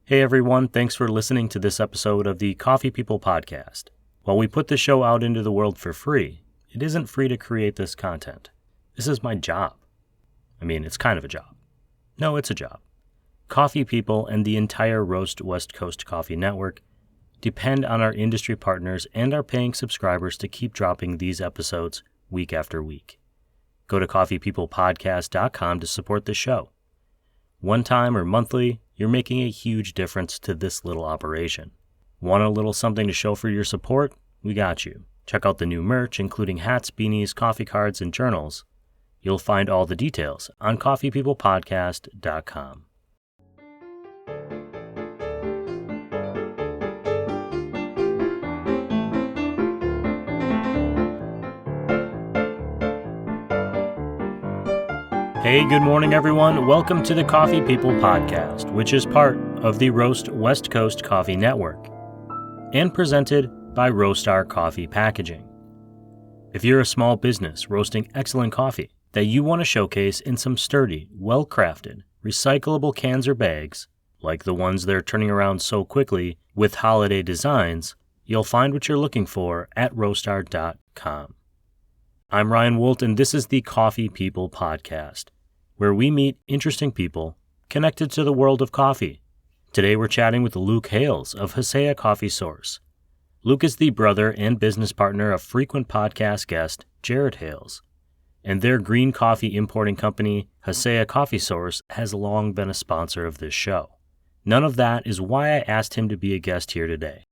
Hey everyone, thanks for listening to this episode of the Coffee People podcast. While we put the show out into the world for free, it isn't free to create this content. This is my job. I mean, it's kind of a job. No, it's a job. Coffee People and the entire Roast West Coast Coffee Network depend on our industry partners and our paying subscribers to keep dropping these episodes week after week. Go to coffeepeoplepodcast.com to support the show. One time or monthly, you're making a huge difference to this little operation. Want a little something to show for your support? We got you. Check out the new merch, including hats, beanies, coffee cards, and journals. You'll find all the details on coffeepeoplepodcast.com. Hey, good morning, everyone. Welcome to the Coffee People podcast, which is part of the Roast West Coast Coffee Network and presented by Roastery Coffee Packaging. If you're a small business roasting excellent coffee that you want to showcase in some sturdy, well-crafted, recyclable cans or bags, like the ones they're turning around so quickly with holiday designs, you'll find what you're looking for at roastery.com. I'm Ryan Woldt, and this is the Coffee People podcast, where we meet interesting people connected to the world of coffee. Today we're chatting with Luke Hales of Hacea Coffee Source. Luke is the brother and business partner of frequent podcast guest Jared Hales, and their green coffee importing company, Hacea Coffee Source, has long been a sponsor of this show. None of that is why I asked him to be a guest here today.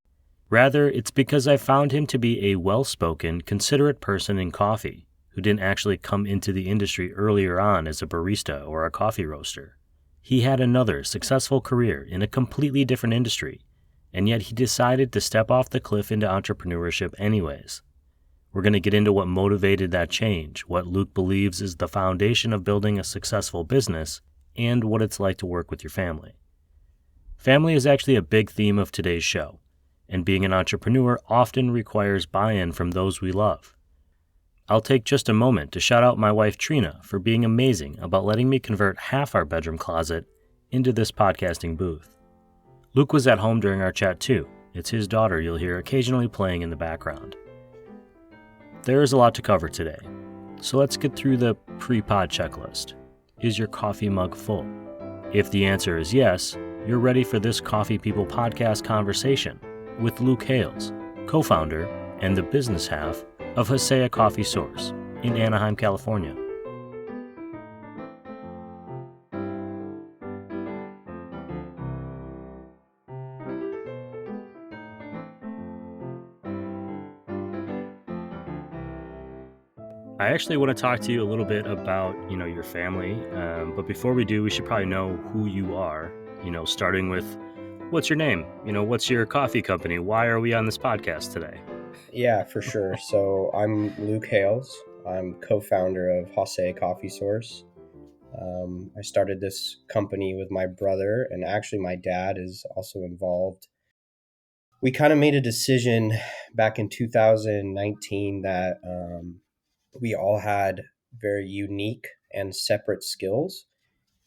Rather, it's because I found him to be a well-spoken, considerate person in coffee who didn't actually come into the industry earlier on as a barista or a coffee roaster. He had another successful career in a completely different industry, and yet he decided to step off the cliff into entrepreneurship anyways. We're going to get into what motivated that change, what Luke believes is the foundation of building a successful business, and what it's like to work with your family. Family is actually a big theme of today's show, and being an entrepreneur often requires buy-in from those we love. I'll take just a moment to shout out my wife Trina for being amazing about letting me convert half our bedroom closet into this podcasting booth. Luke was at home during our chat too. It's his daughter you'll hear occasionally playing in the background. There is a lot to cover today, so let's get through the pre-pod checklist. Is your coffee mug full? If the answer is yes, you're ready for this Coffee People podcast conversation with Luke Hales, co-founder and the business half of Hacea Coffee Source in Anaheim, California. I actually want to talk to you a little bit about, your family, but before we do, we should probably know who you are, starting with what's your name? What's your coffee company? Why are we on this podcast today? Yeah, for sure. So I'm Luke Hales. I'm co-founder of Hacea Coffee Source. I started this company with my brother, and actually my dad is also involved. We kind of made a decision back in 2019 that we all had very unique and separate skills,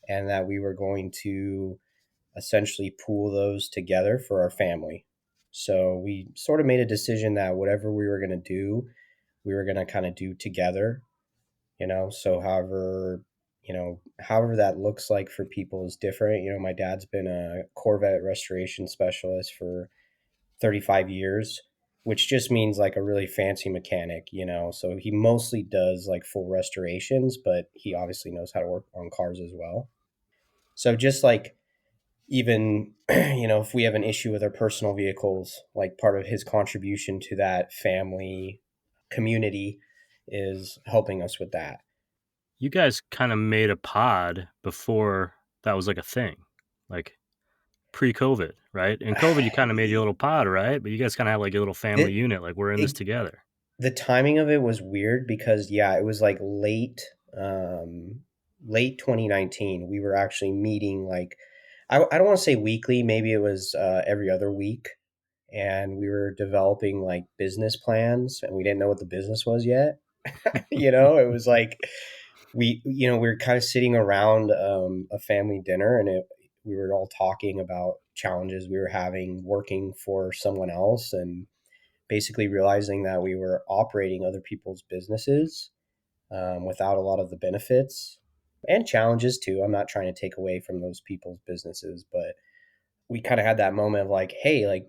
and that we were going to essentially pool those together for our family. So we sort of made a decision that whatever we were going to do, we were going to kind of do together, so however that looks like for people is different. My dad's been a Corvette restoration specialist for 35 years, which just means like a really fancy mechanic, so he mostly does like full restorations, but he obviously knows how to work on cars as well. So just like, even if we have an issue with our personal vehicles, like part of his contribution to that family community is helping us with that. You guys kind of made a pod before that was like a thing, like pre-COVID, right? In COVID, you kind of made your little pod, right? But you guys kind of have like a little family unit, like we're in this together. The timing of it was weird because, it was like late 2019. We were actually meeting like, I don't want to say weekly, maybe it was every other week. And we were developing like business plans, and we didn't know what the business was yet. It was like we were kind of sitting around a family dinner, and we were all talking about challenges we were having working for someone else, and basically realizing that we were operating other people's businesses without a lot of the benefits and challenges too. I'm not trying to take away from those people's businesses, but we kind of had that moment of like, hey, like,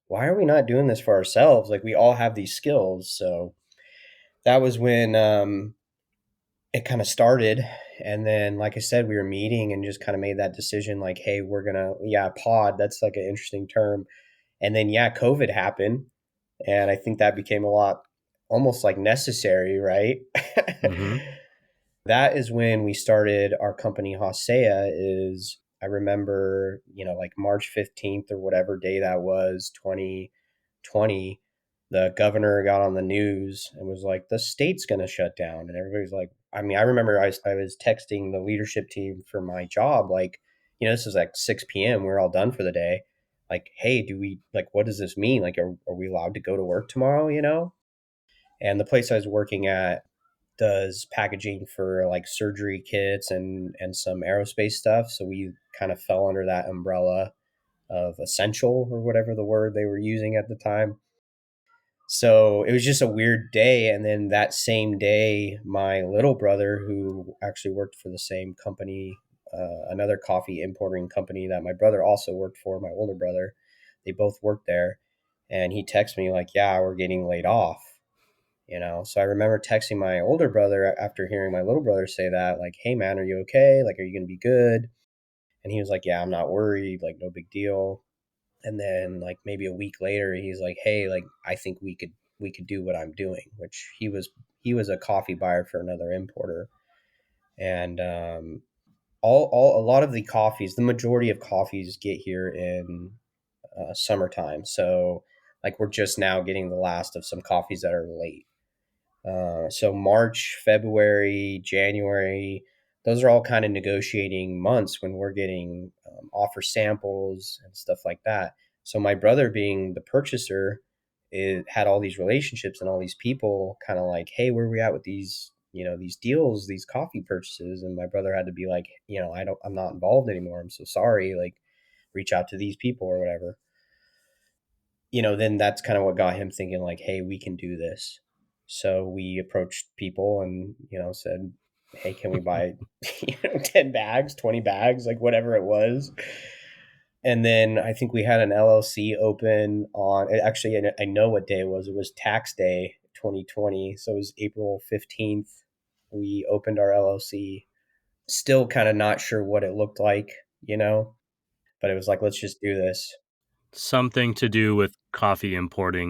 why are we not doing this for ourselves? Like, we all have these skills. So that was when it kind of started. And then, like I said, we were meeting and just kind of made that decision like, hey, we're going to, yeah, pod. That's like an interesting term. And then, yeah, COVID happened. And I think that became a lot almost like necessary, right? Mm-hmm. That is when we started our company Hacea. Is I remember, like March 15th or whatever day that was, 2020, the governor got on the news and was like, the state's going to shut down. And everybody's like, I mean, I remember I was texting the leadership team for my job, like, this was like 6 p.m. We're all done for the day. Like, hey, what does this mean? Like, are we allowed to go to work tomorrow, And the place I was working at does packaging for like surgery kits and some aerospace stuff. So we kind of fell under that umbrella of essential or whatever the word they were using at the time. So it was just a weird day. And then that same day, my little brother, who actually worked for the same company, another coffee importing company that my brother also worked for, my older brother, they both worked there. And he texted me like, yeah, we're getting laid off. So I remember texting my older brother after hearing my little brother say that, like, hey man, are you okay? Like, are you going to be good? And he was like, yeah, I'm not worried. Like, no big deal. And then like maybe a week later, he's like, hey, like, I think we could do what I'm doing, which he was a coffee buyer for another importer. And a lot of the coffees, the majority of coffees get here in summertime. So like we're just now getting the last of some coffees that are late. So March, February, January, those are all kind of negotiating months when we're getting offer samples and stuff like that. So my brother, being the purchaser, had all these relationships and all these people kind of like, hey, where are we at with these, these deals, these coffee purchases? And my brother had to be like, I'm not involved anymore. I'm so sorry. Like, reach out to these people or whatever. Then that's kind of what got him thinking like, hey, we can do this. So we approached people and, said, hey, can we buy, 10 bags, 20 bags, like whatever it was. And then I think we had an LLC open on, actually, I know what day it was. It was tax day 2020. So it was April 15th. We opened our LLC, still kind of not sure what it looked like, but it was like, let's just do this. Something to do with coffee importing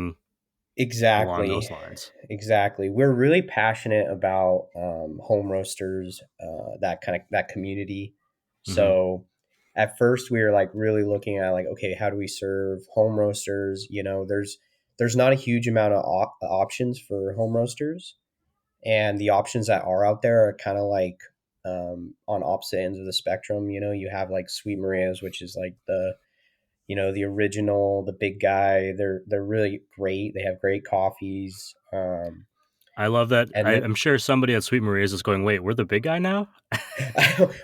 along Exactly. those lines. Exactly. We're really passionate about home roasters, that community. Mm-hmm. So at first we were like really looking at like, okay, how do we serve home roasters? There's not a huge amount of options for home roasters, and the options that are out there are kind of like on opposite ends of the spectrum. You have like Sweet Maria's, which is like the original, the big guy. They're really great. They have great coffees. I love that. And then, I'm sure somebody at Sweet Maria's is going, wait, we're the big guy now?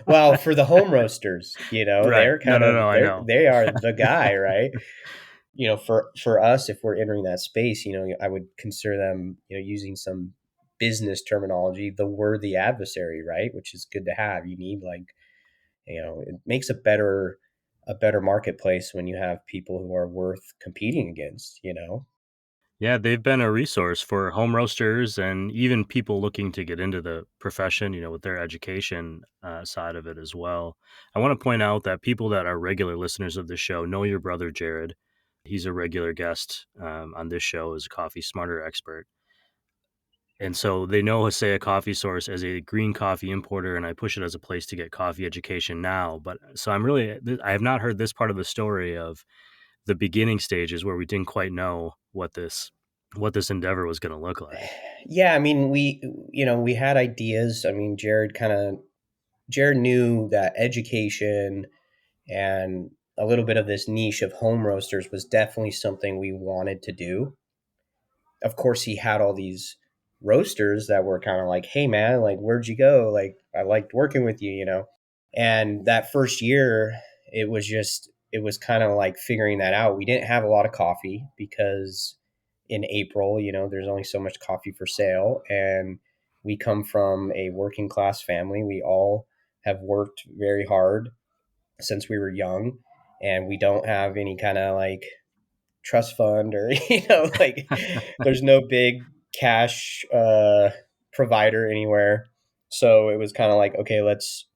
well, for the home roasters, Right. they're No, kind no, of no, I know. they are the guy, right? For us, if we're entering that space, I would consider them, using some business terminology, the worthy adversary, right? Which is good to have. You need like, it makes a better marketplace when you have people who are worth competing against. Yeah, they've been a resource for home roasters and even people looking to get into the profession, with their education side of it as well. I want to point out that people that are regular listeners of the show know your brother, Jared. He's a regular guest on this show as a coffee smarter expert. And so they know Hacea Coffee Source as a green coffee importer, and I push it as a place to get coffee education now. But so I have not heard this part of the story of the beginning stages where we didn't quite know what this endeavor was going to look like. Yeah, I mean, we had ideas. I mean, Jared knew that education and a little bit of this niche of home roasters was definitely something we wanted to do. Of course, he had all these roasters that were kind of like, "Hey man, like where'd you go? Like I liked working with you." And that first year, it was kind of like figuring that out. We didn't have a lot of coffee because in April, there's only so much coffee for sale. And we come from a working class family. We all have worked very hard since we were young, and we don't have any kind of like trust fund or, like there's no big cash provider anywhere. So it was kind of like, okay, let's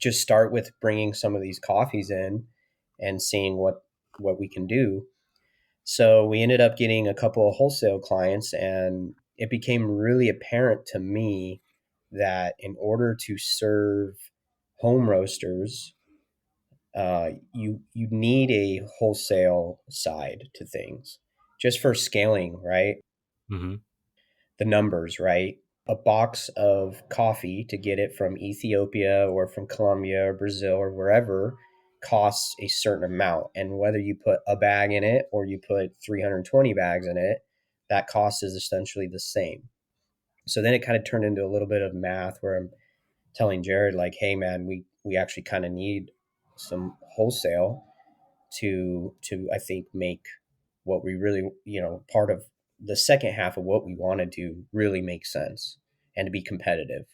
just start with bringing some of these coffees in and seeing what we can do. So we ended up getting a couple of wholesale clients, and it became really apparent to me that in order to serve home roasters, you need a wholesale side to things, just for scaling, right? Hmm. The numbers, right? A box of coffee to get it from Ethiopia or from Colombia or Brazil or wherever costs a certain amount. And whether you put a bag in it or you put 320 bags in it, that cost is essentially the same. So then it kind of turned into a little bit of math where I'm telling Jared, like, hey man, we actually kind of need some wholesale to I think make what we really, part of the second half of what we want to do really make sense and to be competitive.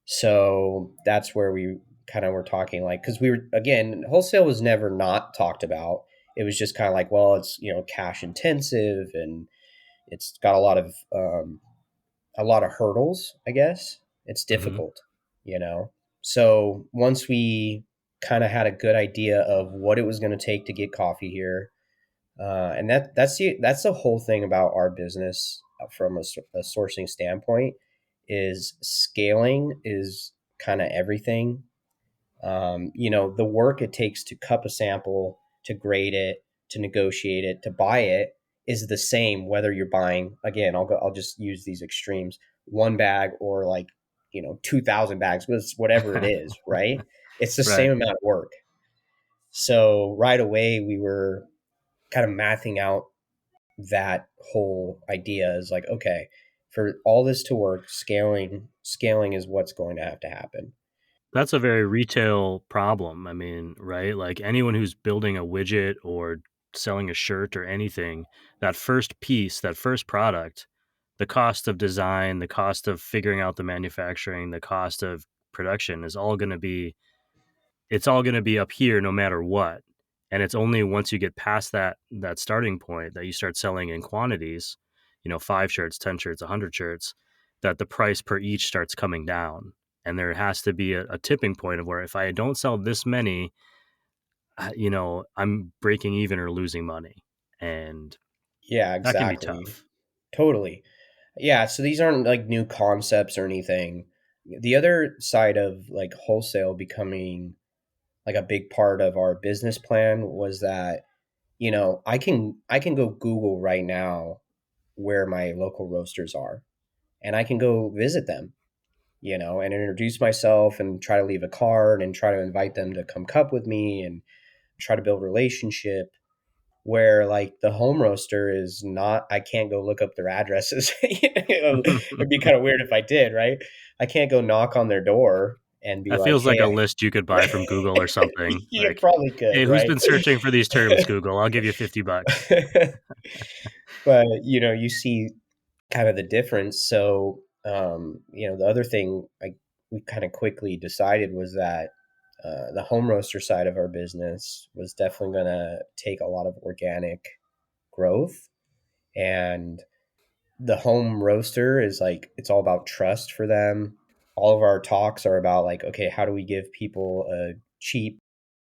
So that's where we kind of were talking, like, because we were, again, wholesale was never not talked about. It was just kind of like, well, it's, cash intensive, and it's got a lot of hurdles, I guess. It's Hmm. difficult, you know. So once we kind of had a good idea of what it was going to take to get coffee here, and that's the whole thing about our business from a sourcing standpoint, is scaling is kind of everything. The work it takes to cup a sample, to grade it, to negotiate it, to buy it is the same whether you're buying, again, I'll just use these extremes, one bag or like 2,000 bags, whatever it is, right? It's the Right. same amount of work. So right away we were kind of mathing out that whole idea is like, okay, for all this to work, scaling is what's going to have to happen. That's a very retail problem. I mean, right? Like anyone who's building a widget or selling a shirt or anything, that first piece, that first product, the cost of design, the cost of figuring out the manufacturing, the cost of production is all going to be it's all going to be up here no matter what. And it's only once you get past that starting point that you start selling in quantities, 5 shirts, 10 shirts, 100 shirts, that the price per each starts coming down. And there has to be a tipping point of where if I don't sell this many, I'm breaking even or losing money. And Yeah, that can be exactly. tough. Totally. Yeah, so these aren't like new concepts or anything. The other side of like wholesale becoming like a big part of our business plan was that, I can go Google right now where my local roasters are, and I can go visit them, and introduce myself and try to leave a card and try to invite them to come cup with me and try to build relationship. Where like the home roaster is not, I can't go look up their addresses. It'd be kind of weird if I did, right? I can't go knock on their door and be That like, feels like hey, a list you could buy from Google or something. you Like, probably could, hey, who's right? been searching for these terms, Google? I'll give you $50. But you see kind of the difference. So the other thing we kind of quickly decided was that the home roaster side of our business was definitely going to take a lot of organic growth. And the home roaster is like, it's all about trust for them. All of our talks are about like, okay, how do we give people a cheap,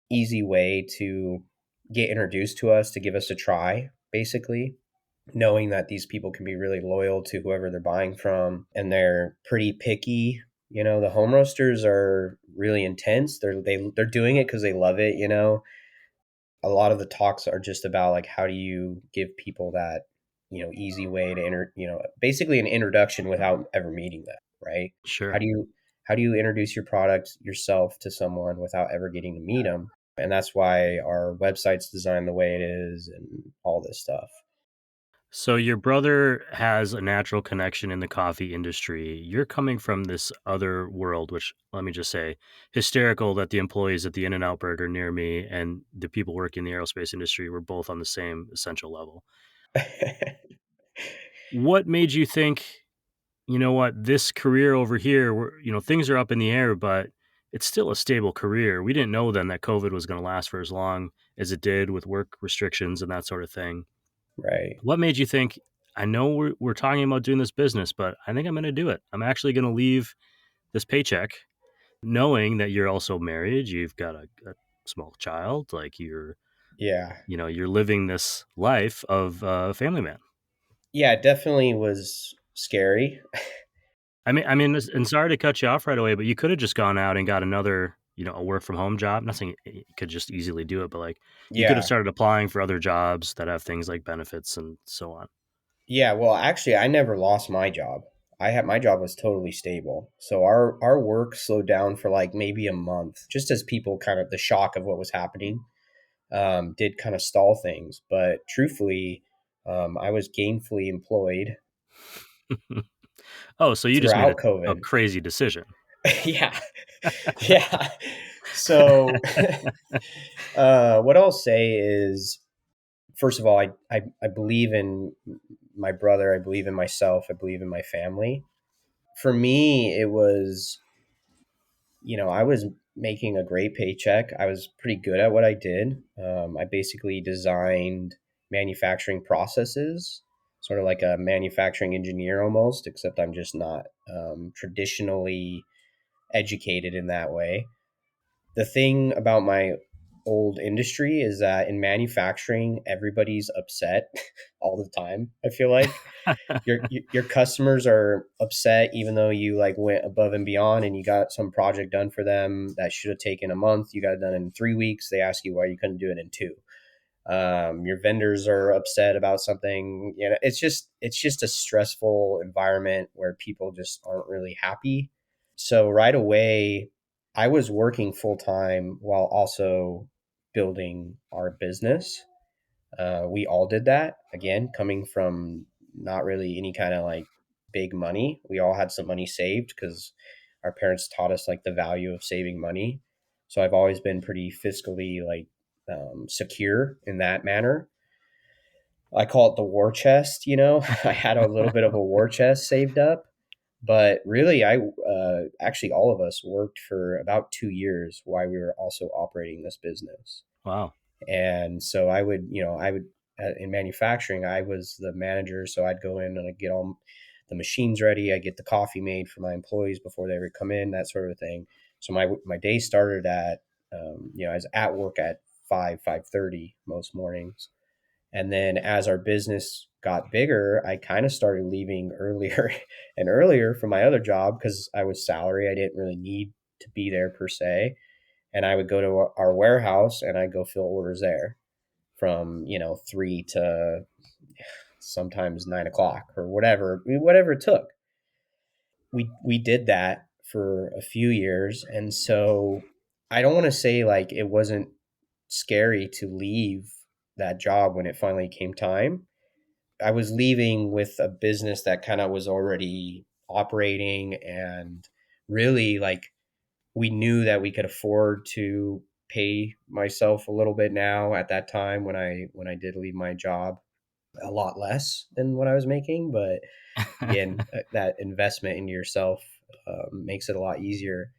easy way to get introduced to us, to give us a try, basically, knowing that these people can be really loyal to whoever they're buying from, and they're pretty picky. The home roasters are really intense. They're doing it because they love it. A lot of the talks are just about like, how do you give people that easy way to enter, basically an introduction without ever meeting them, right? how Sure. do you how do you introduce your product yourself to someone without ever getting to meet them? And that's why our website's designed the way it is and all this stuff. So your brother has a natural connection in the coffee industry. You're coming from this other world, which let me just say, hysterical that the employees at the In-N-Out Burger near me and the people working in the aerospace industry were both on the same essential level. What made you think, you know what, this career over here, things are up in the air, but it's still a stable career. We didn't know then that COVID was going to last for as long as it did with work restrictions and that sort of thing. Right. What made you think, I know we're talking about doing this business, but I think I'm going to do it. I'm actually going to leave this paycheck knowing that you're also married. You've got a small child. Like Yeah. you're living this life of a family man. Yeah, it definitely was scary. And sorry to cut you off right away, but you could have just gone out and got another, a work from home job. Not saying you could just easily do it, but like you could have Yeah. started applying for other jobs that have things like benefits and so on. Yeah, well, actually, I never lost my job. My job was totally stable. So our work slowed down for like maybe a month, just as people kind of the shock of what was happening did kind of stall things. But truthfully, I was gainfully employed Oh, so you just made throughout a COVID. crazy decision. Yeah, yeah. So what I'll say is, first of all, I believe in my brother. I believe in myself. I believe in my family. For me, it was, I was making a great paycheck. I was pretty good at what I did. I basically designed manufacturing processes, sort of like a manufacturing engineer almost, except I'm just not traditionally educated in that way. The thing about my old industry is that in manufacturing, everybody's upset all the time. I feel like your customers are upset even though you like went above and beyond and you got some project done for them that should have taken a month. You got it done in 3 weeks. They ask you why you couldn't do it in two. Your vendors are upset about something. It's just a stressful environment where people just aren't really happy. So right away, I was working full time while also building our business. We all did that. Again, coming from not really any kind of like big money. We all had some money saved because our parents taught us like the value of saving money. So I've always been pretty fiscally like secure in that manner. I call it the war chest. I had a little bit of a war chest saved up, but really, I actually all of us worked for about 2 years while we were also operating this business. Wow. And so I would in manufacturing, I was the manager. So I'd go in and I'd get all the machines ready. I get the coffee made for my employees before they would come in, that sort of thing. So my day started at, I was at work at 5:30 most mornings. And then as our business got bigger, I kind of started leaving earlier and earlier from my other job because I was salary. I didn't really need to be there per se. And I would go to our warehouse and I'd go fill orders there from 3 to sometimes 9 o'clock or whatever it took. We did that for a few years, and so I don't want to say like it wasn't scary to leave that job when it finally came time. I was leaving with a business that kind of was already operating, and really like we knew that we could afford to pay myself a little bit now at that time when I did leave my job, a lot less than what I was making. But again, that investment in yourself makes it a lot easier.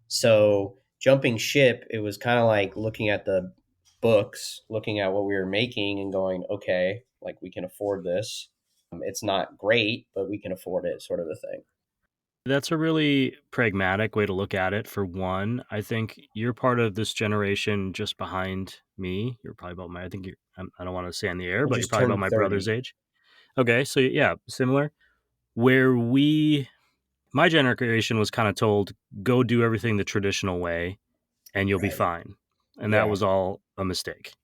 So jumping ship, it was kind of like looking at the books, looking at what we were making and going, okay, like we can afford this. It's not great, but we can afford it, sort of a thing. That's a really pragmatic way to look at it. For one, I think you're part of this generation just behind me. You're probably about my, I think you're, I don't want to say on the air, I but you're just probably about turned my brother's 30. age. Okay. So yeah, similar. Where my generation was kind of told, go do everything the traditional way and you'll be Right. fine. And that Yeah. was all a mistake.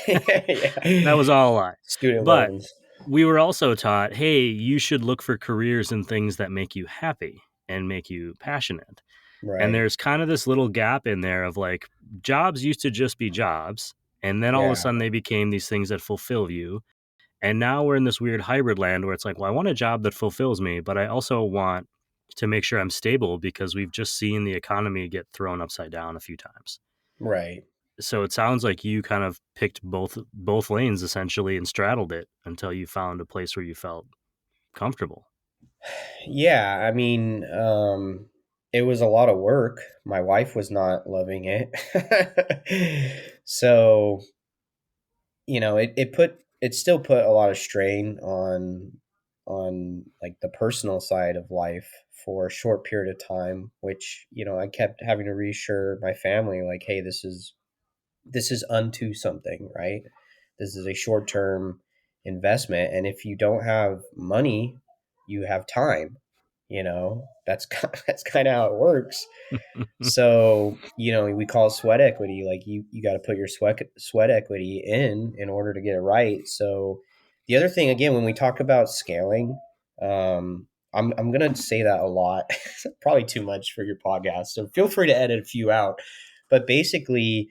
That Yeah. was all a lie. Student But loans. we were also taught, hey, you should look for careers and things that make you happy and make you passionate. And Right. there's kind of this little gap in there of like jobs used to just be jobs. And then all of a Yeah. sudden they became these things that fulfill you. And now we're in this weird hybrid land where it's like, well, I want a job that fulfills me, but I also want to make sure I'm stable because we've just seen the economy get thrown upside down a few times. Right. So it sounds like you kind of picked both lanes essentially and straddled it until you found a place where you felt comfortable. Yeah, I mean, it was a lot of work. My wife was not loving it. So, it still put a lot of strain on like the personal side of life for a short period of time, which, I kept having to reassure my family like, hey, this is unto something, right? This is a short-term investment, and if you don't have money, you have time. That's that's kind of how it works. So, we call it sweat equity. Like you got to put your sweat equity in order to get it right. So, the other thing, again, when we talk about scaling, I'm gonna say that a lot, probably too much for your podcast. So feel free to edit a few out. But basically,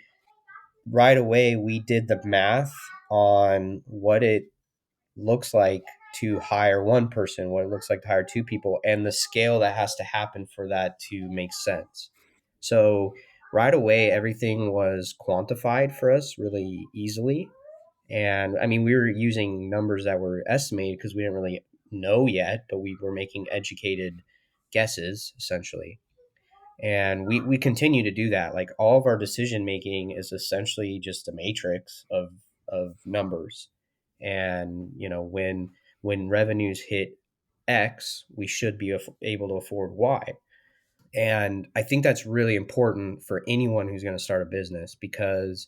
right away, we did the math on what it looks like to hire one person, what it looks like to hire two people, and the scale that has to happen for that to make sense. So right away, everything was quantified for us really easily. And I mean, we were using numbers that were estimated because we didn't really know yet, but we were making educated guesses essentially. And we continue to do that. Like all of our decision making is essentially just a matrix of numbers. And when revenues hit X, we should be able to afford Y. And I think that's really important for anyone who's going to start a business, because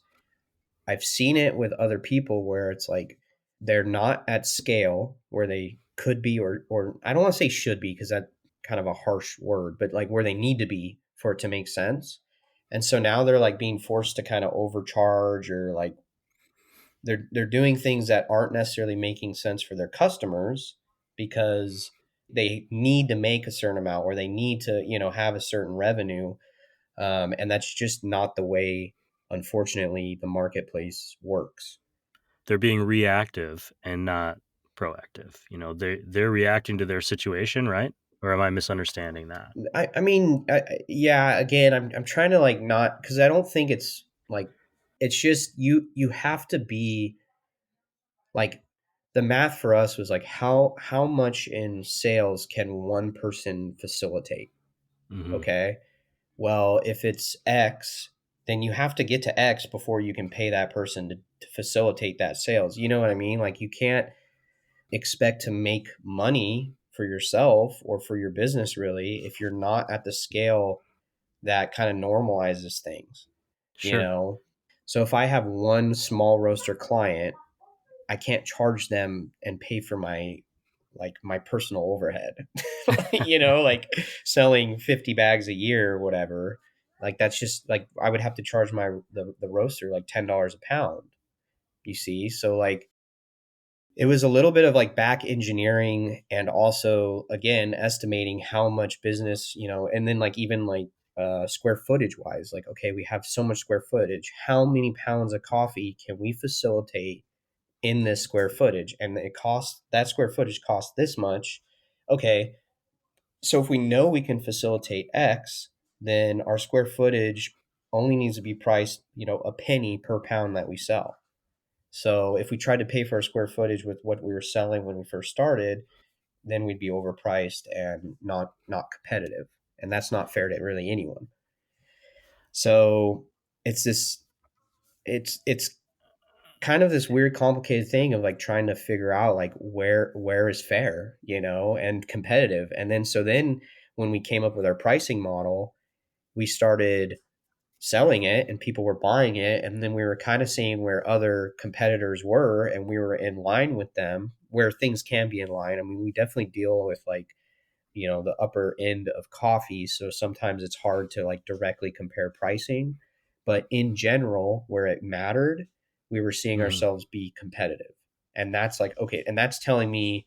I've seen it with other people where it's like they're not at scale where they could be, or I don't want to say should be because that's kind of a harsh word, but like where they need to be for it to make sense. And so now they're like being forced to kind of overcharge, or like they're doing things that aren't necessarily making sense for their customers because they need to make a certain amount, or they need to have a certain revenue, and that's just not the way, unfortunately, the marketplace works. They're being reactive and not proactive. They're reacting to their situation, right? Or am I misunderstanding that? I mean, yeah. Again, I'm trying to like not, because I don't think it's like, it's just you have to be like, the math for us was like how much in sales can one person facilitate? Mm-hmm. Okay, well, if it's X, then you have to get to X before you can pay that person to facilitate that sales. You know what I mean? Like you can't expect to make money for yourself or for your business really if you're not at the scale that kind of normalizes things, you Sure. know? So if I have one small roaster client, I can't charge them and pay for my personal overhead. Like selling 50 bags a year or whatever. Like that's just like I would have to charge the roaster like $10 a pound, you see? So like it was a little bit of like back engineering, and also again estimating how much business, and then like even like square footage wise, like okay, we have so much square footage, how many pounds of coffee can we facilitate in this square footage, and that square footage costs this much. Okay, so if we know we can facilitate X, then our square footage only needs to be priced a penny per pound that we sell. So if we tried to pay for our square footage with what we were selling when we first started, then we'd be overpriced and not competitive. And that's not fair to really anyone. So it's this it's kind of this weird complicated thing of like trying to figure out like where is fair, and competitive. And then when we came up with our pricing model, we started selling it and people were buying it, and then we were kind of seeing where other competitors were, and we were in line with them where things can be in line. I mean, we definitely deal with like the upper end of coffee, so sometimes it's hard to like directly compare pricing, but in general where it mattered, we were seeing Mm-hmm. ourselves be competitive. And that's like, okay, and that's telling me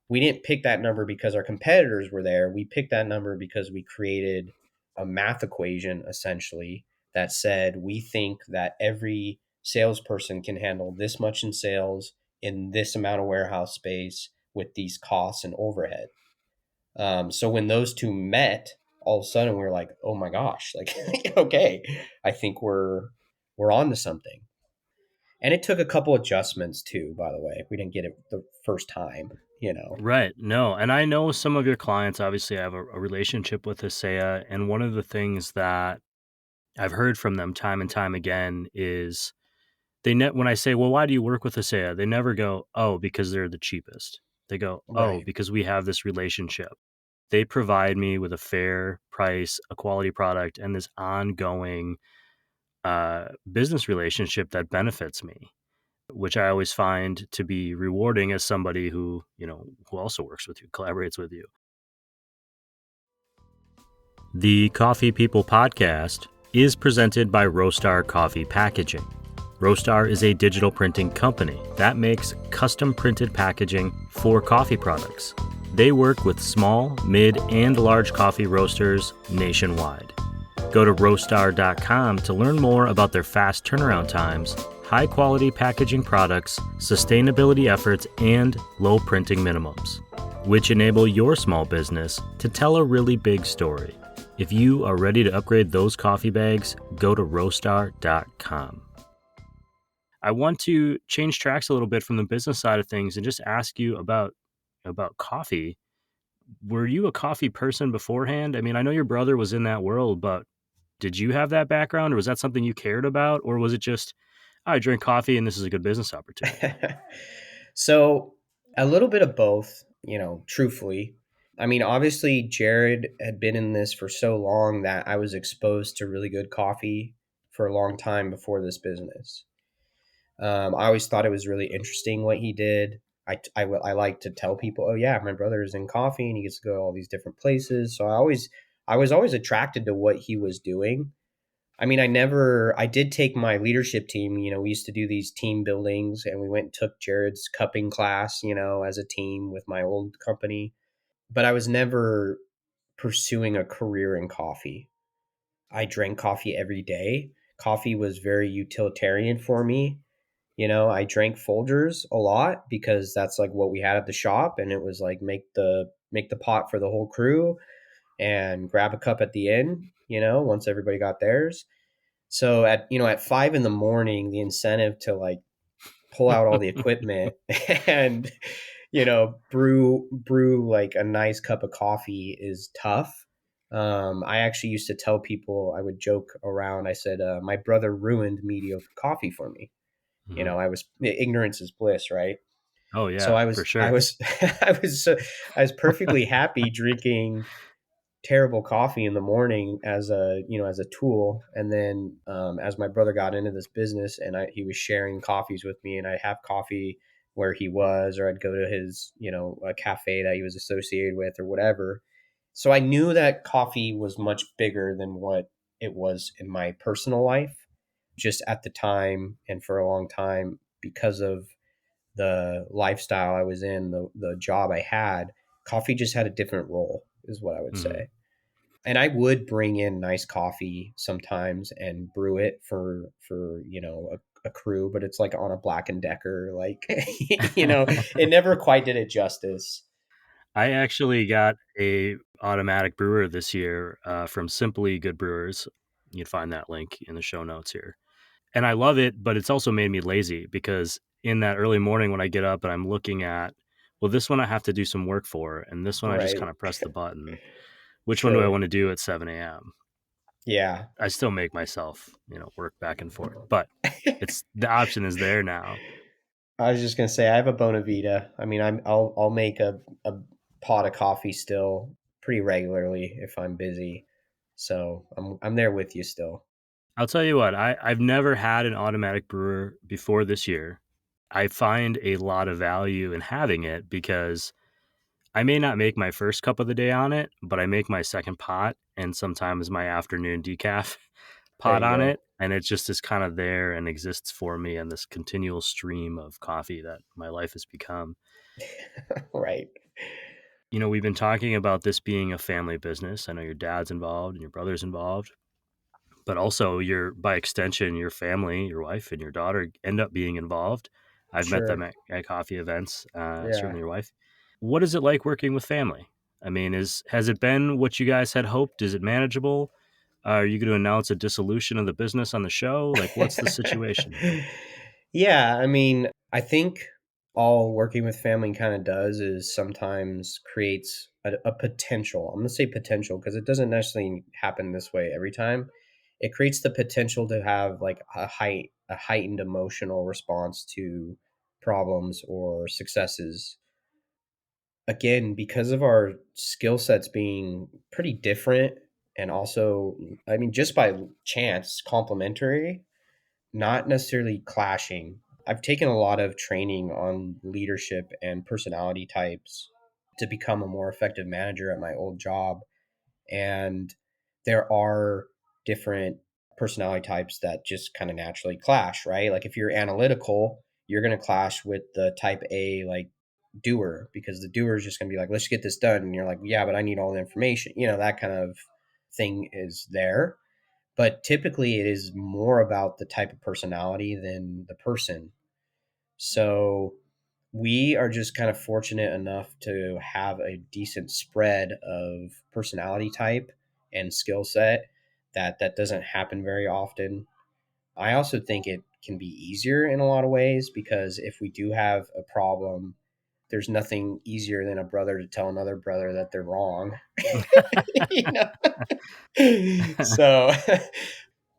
we didn't pick that number because our competitors were there. We picked that number because we created a math equation essentially that said we think that every salesperson can handle this much in sales in this amount of warehouse space with these costs and overhead. So when those two met, all of a sudden we were like, oh my gosh, like, okay, I think we're on to something. And it took a couple adjustments too, by the way. We didn't get it the first time, you know. Right. No. And I know some of your clients, obviously, I have a relationship with Hacea. And one of the things that I've heard from them time and time again is when I say, well, why do you work with Hacea? They never go, oh, because they're the cheapest. They go, oh, Right. because we have this relationship. They provide me with a fair price, a quality product, and this ongoing business relationship that benefits me, which I always find to be rewarding as somebody who, who also works with you, collaborates with you. The Coffee People podcast is presented by Roastar Coffee Packaging. Roastar is a digital printing company that makes custom printed packaging for coffee products. They work with small, mid, and large coffee roasters nationwide. Go to roastar.com to learn more about their fast turnaround times, high-quality packaging products, sustainability efforts, and low printing minimums, which enable your small business to tell a really big story. If you are ready to upgrade those coffee bags, go to roastar.com. I want to change tracks a little bit from the business side of things and just ask you about coffee. Were you a coffee person beforehand? I mean, I know your brother was in that world, but did you have that background, or was that something you cared about, or was it just, I drink coffee and this is a good business opportunity? So a little bit of both, you know, truthfully. I mean, obviously, Jared had been in this for so long that I was exposed to really good coffee for a long time before this business. I always thought it was really interesting what he did. I like to tell people, oh yeah, my brother is in coffee and he gets to go to all these different places. So I was always attracted to what he was doing. I mean, I did take my leadership team. You know, we used to do these team buildings and we went and took Jared's cupping class, you know, as a team with my old company. But I was never pursuing a career in coffee. I drank coffee every day. Coffee was very utilitarian for me. You know, I drank Folgers a lot because that's like what we had at the shop, and it was like make the pot for the whole crew and grab a cup at the end, you know, once everybody got theirs. So at 5 in the morning, the incentive to like pull out all the equipment and brew like a nice cup of coffee is tough. I actually used to tell people, I would joke around. I said, my brother ruined mediocre coffee for me. You Mm-hmm. know, I was ignorance is bliss, right? Oh So yeah, I for was I sure. was I was perfectly happy drinking terrible coffee in the morning as a tool, and then as my brother got into this business and he was sharing coffees with me, and I'd have coffee where he was, or I'd go to his a cafe that he was associated with or whatever. So I knew that coffee was much bigger than what it was in my personal life, just at the time and for a long time, because of the lifestyle I was in, the job I had. Coffee just had a different role, is what I would Mm-hmm. say. And I would bring in nice coffee sometimes and brew it for a crew, but it's like on a Black and Decker, like it never quite did it justice. I actually got a automatic brewer this year from Simply Good Brewers. You'd find that link in the show notes here. And I love it, but it's also made me lazy because in that early morning when I get up and I'm looking at, well, this one I have to do some work for, and this one I just kind Right. of press the button. Which one do I Sure. want to do at 7 a.m.? Yeah. I still make myself, work back and forth, but it's the option is there now. I was just gonna say I have a Bonavita. I mean, I'll make a pot of coffee still pretty regularly if I'm busy. So I'm there with you still. I'll tell you what, I've never had an automatic brewer before this year. I find a lot of value in having it because I may not make my first cup of the day on it, but I make my second pot and sometimes my afternoon decaf There pot you on go. it. And it just is kind of there and exists for me in this continual stream of coffee that my life has become. Right. We've been talking about this being a family business. I know your dad's involved and your brother's involved, but also by extension, your family, your wife and your daughter end up being involved. I've met them Sure. at coffee events. Yeah. Certainly your wife. What is it like working with family? I mean, has it been what you guys had hoped? Is it manageable? Are you going to announce a dissolution of the business on the show? Like, what's the situation? Yeah, I mean, I think all working with family kind of does is sometimes creates a potential. I'm going to say potential because it doesn't necessarily happen this way every time. It creates the potential to have like a heightened emotional response to problems or successes. Again, because of our skill sets being pretty different and also, I mean, just by chance, complementary, not necessarily clashing. I've taken a lot of training on leadership and personality types to become a more effective manager at my old job. And there are different personality types that just kind of naturally clash, right? Like if you're analytical, you're going to clash with the type A, like doer, because the doer is just going to be like, let's get this done. And you're like, yeah, but I need all the information. That kind of thing is there, but typically it is more about the type of personality than the person. So we are just kind of fortunate enough to have a decent spread of personality type and skill set that doesn't happen very often. I also think it can be easier in a lot of ways because if we do have a problem, there's nothing easier than a brother to tell another brother that they're wrong. you know? So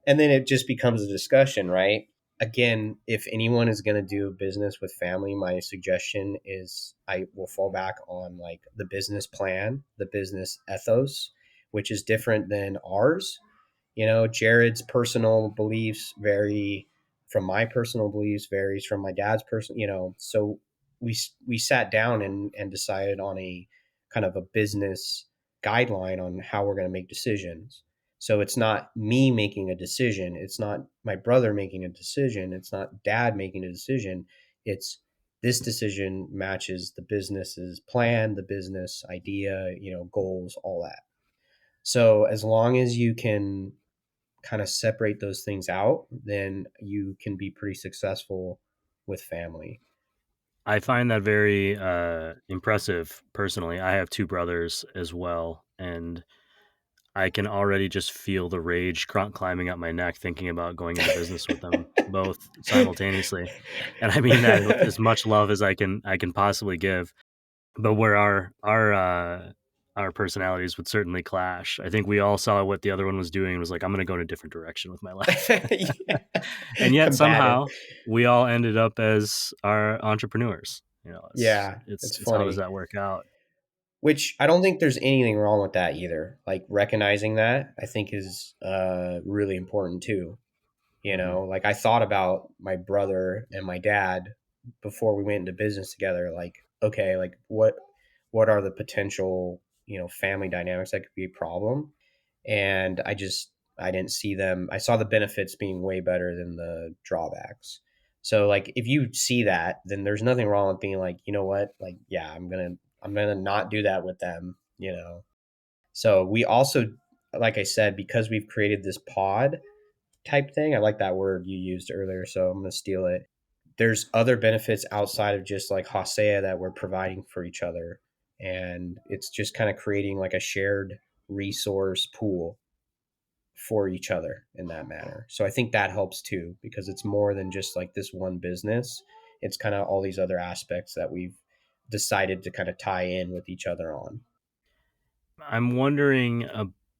and then it just becomes a discussion, right? Again, if anyone is going to do business with family, my suggestion is I will fall back on like the business plan, the business ethos, which is different than ours. Jared's personal beliefs vary from my personal beliefs, varies from my dad's so we sat down and decided on a kind of a business guideline on how we're going to make decisions. So it's not me making a decision, it's not my brother making a decision, it's not dad making a decision. It's this decision matches the business's plan, the business idea, goals, all that. So as long as you can kind of separate those things out, then you can be pretty successful with family. I find that very impressive personally. I have two brothers as well, and I can already just feel the rage climbing up my neck thinking about going into business with them both simultaneously. And I mean that with as much love as I can possibly give. But where our personalities would certainly clash. I think we all saw what the other one was doing and was like, I'm going to go in a different direction with my life. Yeah. And yet Combative. somehow we all ended up as our entrepreneurs. It's Yeah, it's it's it's how does funny. that work out? Which I don't think there's anything wrong with that either. Like recognizing that I think is really important too. Hmm. Like I thought about my brother and my dad before we went into business together. Like, okay, like what are the potential family dynamics that could be a problem? And I didn't see them. I saw the benefits being way better than the drawbacks. So like if you see that, then there's nothing wrong with being like, you know what, like yeah, I'm gonna not do that with them. So we also, like I said, because we've created this pod type thing. I like that word you used earlier, so I'm gonna steal it. There's other benefits outside of just like Hacea that we're providing for each other, and it's just kind of creating like a shared resource pool for each other in that manner. So I think that helps too because it's more than just like this one business. It's kind of all these other aspects that we've decided to kind of tie in with each other on. I'm wondering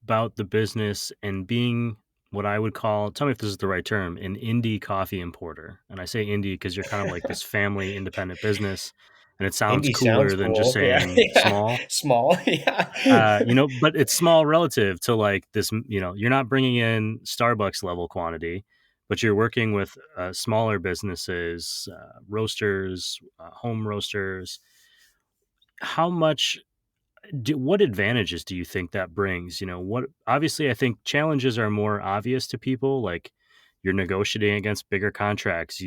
about the business and being what I would call, tell me if this is the right term, an indie coffee importer. And I say indie because you're kind of like this family independent business, and it sounds Indie sounds cooler than just cool. Yeah. saying Yeah. small. Small. Yeah. But it's small relative to like this. You're not bringing in Starbucks level quantity, but you're working with smaller businesses, roasters, home roasters. How much what advantages do you think that brings? What obviously I think challenges are more obvious to people, like you're negotiating against bigger contracts.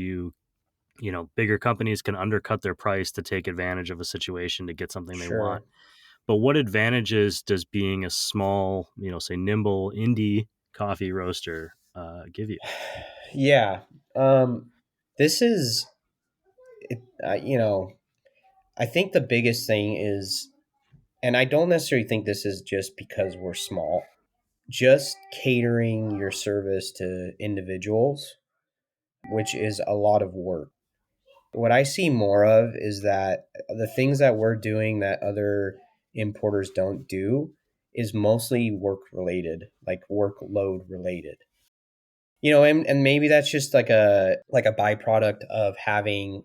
Bigger companies can undercut their price to take advantage of a situation to get something they want. Sure. But what advantages does being a small, say nimble indie coffee roaster give you? Yeah. This is I think the biggest thing is, and I don't necessarily think this is just because we're small, just catering your service to individuals, which is a lot of work. What I see more of is that the things that we're doing that other importers don't do is mostly work related, like workload related. And maybe that's just like a byproduct of having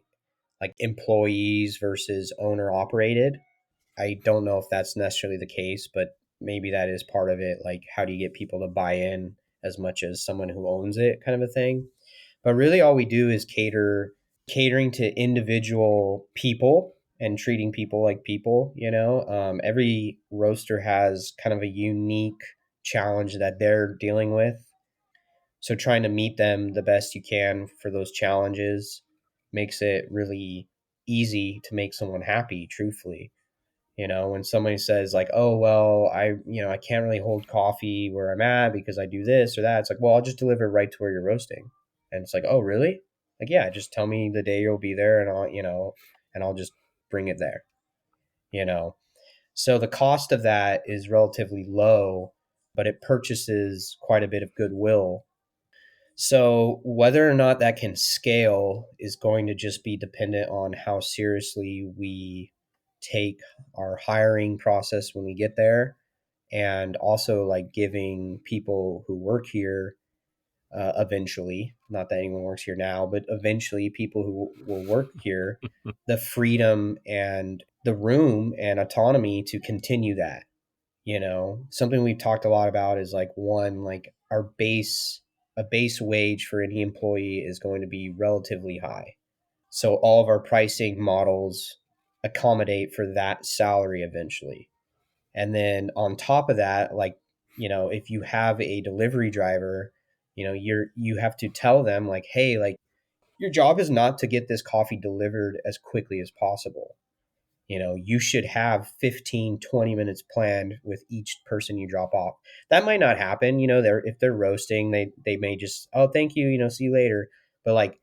like employees versus owner operated. I don't know if that's necessarily the case, but maybe that is part of it. Like, how do you get people to buy in as much as someone who owns it, kind of a thing? But really, all we do is catering to individual people and treating people like people. Every roaster has kind of a unique challenge that they're dealing with. So trying to meet them the best you can for those challenges makes it really easy to make someone happy, truthfully. When somebody says like, oh, well, I can't really hold coffee where I'm at because I do this or that. It's like, well, I'll just deliver it right to where you're roasting. And it's like, oh, really? Like, yeah, just tell me the day you'll be there and I'll just bring it there, you know? So the cost of that is relatively low, but it purchases quite a bit of goodwill. So whether or not that can scale is going to just be dependent on how seriously we take our hiring process when we get there, and also like giving people who work here eventually, not that anyone works here now, but eventually people who will work here, the freedom and the room and autonomy to continue that. Something we've talked a lot about is like, one, like a base wage for any employee is going to be relatively high. So all of our pricing models accommodate for that salary eventually. And then on top of that, like, if you have a delivery driver, you have to tell them like, hey, like, your job is not to get this coffee delivered as quickly as possible. You should have 15, 20 minutes planned with each person you drop off. That might not happen. If they're roasting, they may just, oh, thank you, see you later. But like,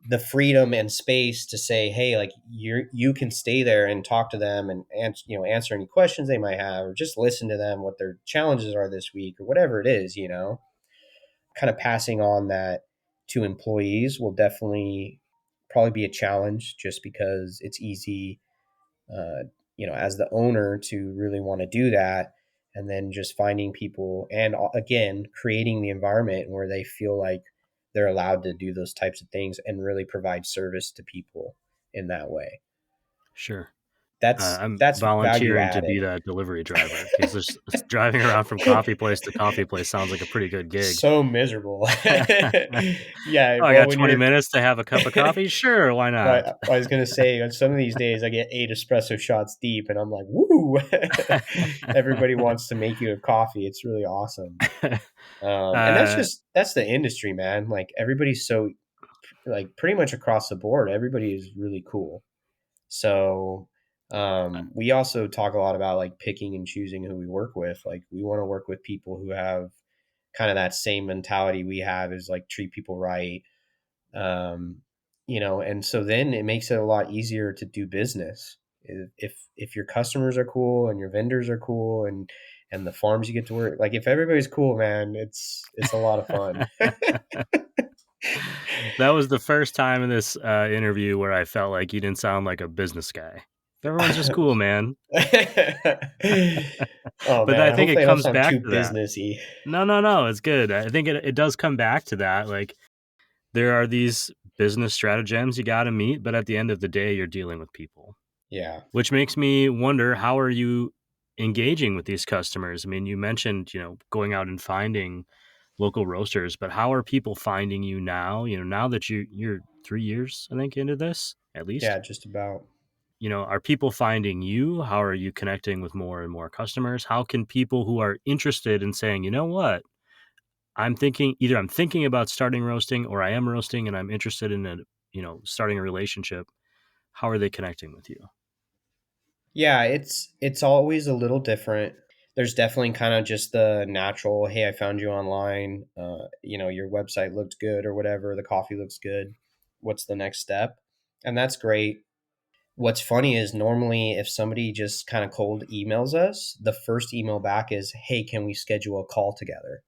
the freedom and space to say, hey, like, you can stay there and talk to them and answer any questions they might have, or just listen to them, what their challenges are this week or whatever it is, kind of passing on that to employees will definitely probably be a challenge, just because it's easy, as the owner, to really want to do that. And then just finding people and, again, creating the environment where they feel like they're allowed to do those types of things and really provide service to people in that way. Sure. I'm That's value volunteering to be added. that delivery driver because just driving around from coffee place to coffee place sounds like a pretty good gig. So miserable. Yeah, Oh, I well, got when 20 you're minutes to have a cup of coffee? Sure, why not? But I was gonna say, on some of these days I get 8 espresso shots deep, and I'm like, woo! Everybody wants to make you a coffee. It's really awesome. And uh, that's the industry, man. Like, everybody's so, like, pretty much across the board, everybody is really cool. So we also talk a lot about like picking and choosing who we work with. Like, we want to work with people who have kind of that same mentality we have, is like, treat people right. um, and so then it makes it a lot easier to do business if your customers are cool and your vendors are cool, and the farms you get to work, like, if everybody's cool, man, it's a lot of fun. that was the first time in this interview where I felt like you didn't sound like a business guy. Everyone's just cool, man. Oh But man, I think it hopefully I don't comes sound back too to that. businessy. No, it's good. I think it does come back to that. Like, there are these business stratagems you got to meet, but at the end of the day, you're dealing with people, Yeah. which makes me wonder, how are you engaging with these customers? I mean, you mentioned, going out and finding local roasters, but how are people finding you now? Now that you're 3 years, I think, into this, at least. Yeah, just about. Are people finding you? How are you connecting with more and more customers? How can people who are interested in saying, you know what, I'm thinking about starting roasting, or I am roasting and I'm interested in starting a relationship. How are they connecting with you? Yeah, it's always a little different. There's definitely kind of just the natural, hey, I found you online, your website looked good or whatever, the coffee looks good. What's the next step? And that's great. What's funny is normally if somebody just kind of cold emails us, the first email back is, "Hey, can we schedule a call together?"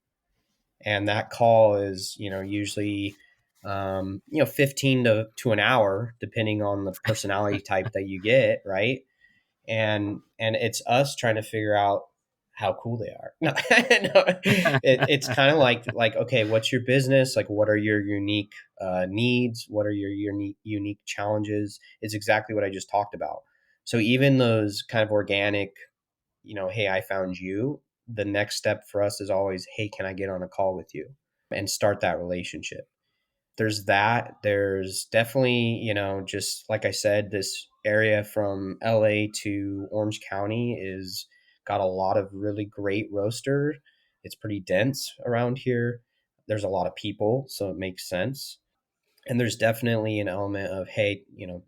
And that call is, usually 15 to an hour, depending on the personality type that you get, right? And it's us trying to figure out how cool they are. No, no, it's kind of like, okay, what's your business? Like, what are your unique needs? What are your unique challenges? It's exactly what I just talked about. So even those kind of organic, hey, I found you. The next step for us is always, hey, can I get on a call with you and start that relationship? There's that. There's definitely, just like I said, this area from LA to Orange County is got a lot of really great roasters. It's pretty dense around here. There's a lot of people, so it makes sense. And there's definitely an element of, hey,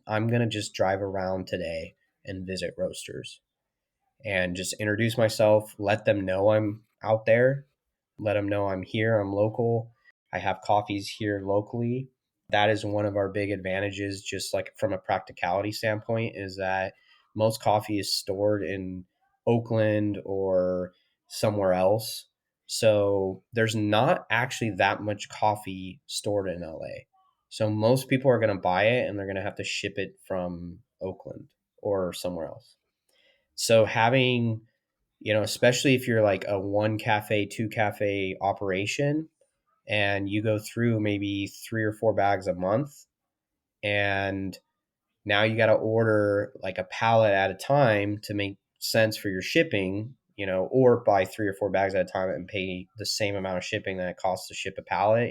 I'm going to just drive around today and visit roasters and just introduce myself, let them know I'm out there, let them know I'm here, I'm local. I have coffees here locally. That is one of our big advantages, just like from a practicality standpoint, is that most coffee is stored in Oakland or somewhere else. So there's not actually that much coffee stored in LA. So most people are going to buy it and they're going to have to ship it from Oakland or somewhere else. So having, especially if you're like a one cafe, two cafe operation and you go through maybe 3 or 4 bags a month, and now you got to order like a pallet at a time to make sense for your shipping, or buy 3 or 4 bags at a time and pay the same amount of shipping that it costs to ship a pallet,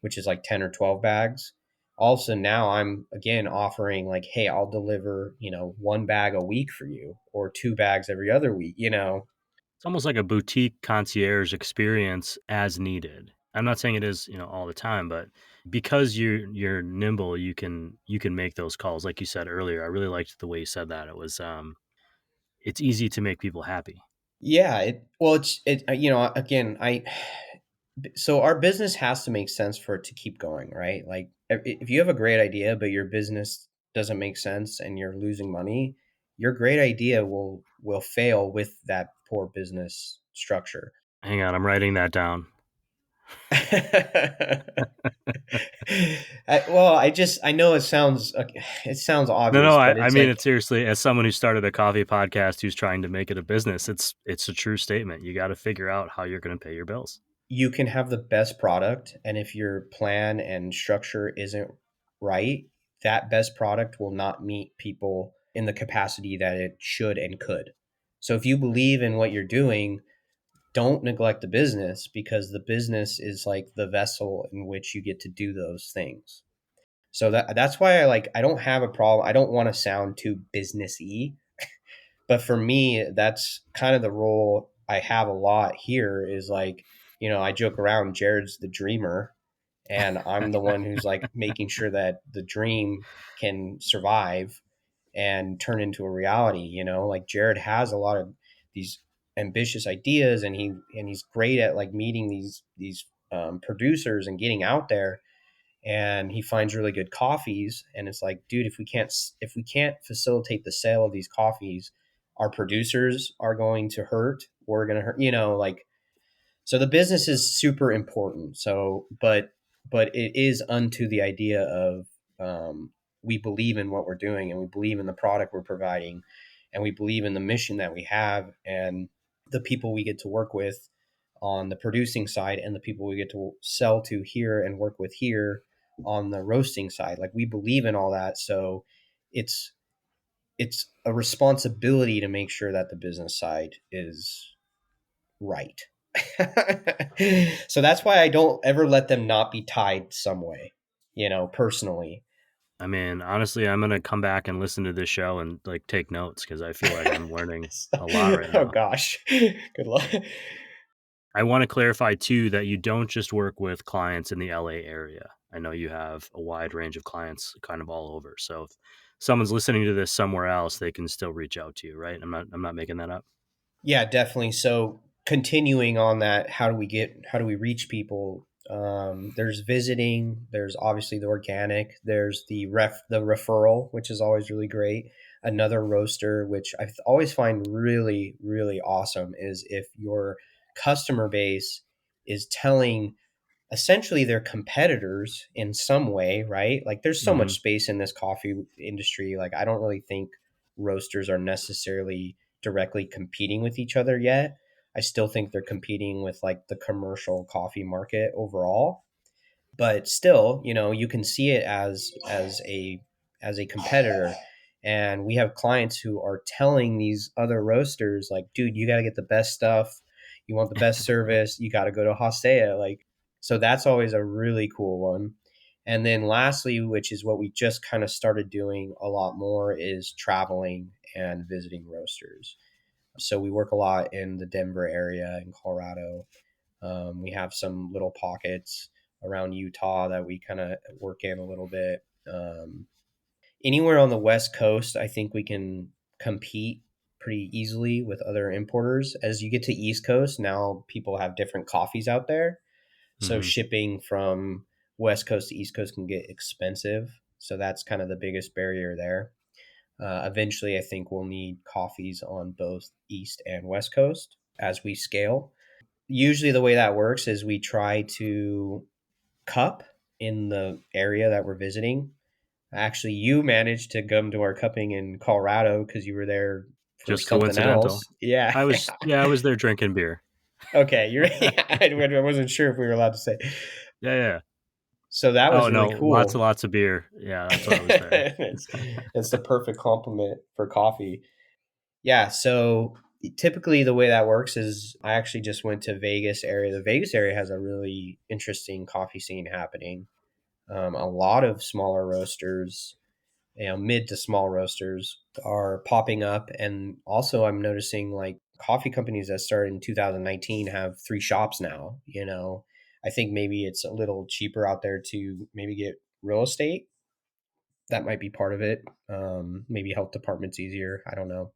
which is like 10 or 12 bags. Also, now I'm again offering like, hey, I'll deliver, 1 bag a week for you or 2 bags every other week. It's almost like a boutique concierge experience as needed. I'm not saying it is, all the time, but because you're nimble, you can make those calls. Like you said earlier, I really liked the way you said that. It was it's easy to make people happy. Yeah. Again, so our business has to make sense for it to keep going, right? Like if you have a great idea, but your business doesn't make sense and you're losing money, your great idea will fail with that poor business structure. Hang on, I'm writing that down. I know it sounds No, no, obvious, I, but I it's mean like it seriously. As someone who started a coffee podcast who's trying to make it a business, it's a true statement. You got to figure out how you're going to pay your bills. you can have the best product, and if your plan and structure isn't right, that best product will not meet people in the capacity that it should and could. So if you believe in what you're doing, don't neglect the business, because the business is like the vessel in which you get to do those things. So that's why I don't have a problem. I don't want to sound too businessy, but for me, that's kind of the role I have a lot here is like, I joke around, Jared's the dreamer, and I'm the one who's like making sure that the dream can survive and turn into a reality. Like Jared has a lot of these ambitious ideas, and he's great at like meeting these producers and getting out there, and he finds really good coffees, and it's like, dude, if we can't facilitate the sale of these coffees, our producers are going to hurt, we're going to hurt, like. So the business is super important. So but it is unto the idea of, we believe in what we're doing, and we believe in the product we're providing, and we believe in the mission that we have, and the people we get to work with on the producing side, and the people we get to sell to here and work with here on the roasting side. Like, we believe in all that. So it's it's a responsibility to make sure that the business side is right. So that's why I don't ever let them not be tied some way, personally. I mean, honestly, I'm gonna come back and listen to this show and like take notes because I feel like I'm learning a lot right Oh now. gosh. Good luck. I want to clarify too that you don't just work with clients in the LA area. I know you have a wide range of clients kind of all over. So if someone's listening to this somewhere else, they can still reach out to you, right? I'm not making that up. Yeah, definitely. So continuing on that, how do we reach people? There's visiting. There's obviously the organic. There's the referral, which is always really great. Another roaster, which I always find really really awesome, is if your customer base is telling essentially their competitors in some way, right? Like there's so Hmm. much space in this coffee industry. Like I don't really think roasters are necessarily directly competing with each other yet. I still think they're competing with like the commercial coffee market overall, but still, you can see it as a competitor. And we have clients who are telling these other roasters like, dude, you got to get the best stuff, you want the best service, you got to go to Hacea. Like, so that's always a really cool one. And then lastly, which is what we just kind of started doing a lot more, is traveling and visiting roasters. So we work a lot in the Denver area in Colorado. We have some little pockets around Utah that we kind of work in a little bit. Anywhere on the West Coast, I think we can compete pretty easily with other importers. As you get to East Coast, now people have different coffees out there. So Hmm. shipping from West Coast to East Coast can get expensive. So that's kind of the biggest barrier there. Eventually, I think we'll need coffees on both East and West Coast as we scale. Usually the way that works is we try to cup in the area that we're visiting. Actually, you managed to come to our cupping in Colorado because you were there for Just something coincidental. else. Yeah. I was there drinking beer. Okay. You're. I wasn't sure if we were allowed to say. Yeah, yeah. So that Oh was no, really lots and cool. lots of beer. Yeah, that's why I was there. it's the perfect compliment for coffee. Yeah. So typically the way that works is I actually just went to Vegas area. The Vegas area has a really interesting coffee scene happening. A lot of smaller roasters, mid to small roasters are popping up. And also I'm noticing like coffee companies that started in 2019 have 3 shops now. I think maybe it's a little cheaper out there to maybe get real estate. That might be part of it. Maybe health department's easier. I don't know.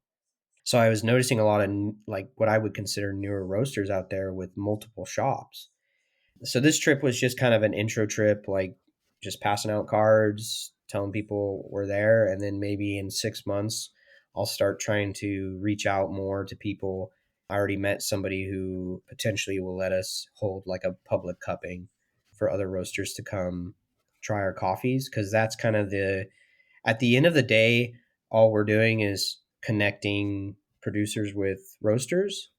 So I was noticing a lot of like what I would consider newer roasters out there with multiple shops. So this trip was just kind of an intro trip, like just passing out cards, telling people we're there, and then maybe in 6 months I'll start trying to reach out more to people. I already met somebody who potentially will let us hold like a public cupping for other roasters to come try our coffees, because that's kind of the at the end of the day, all we're doing is connecting producers with roasters,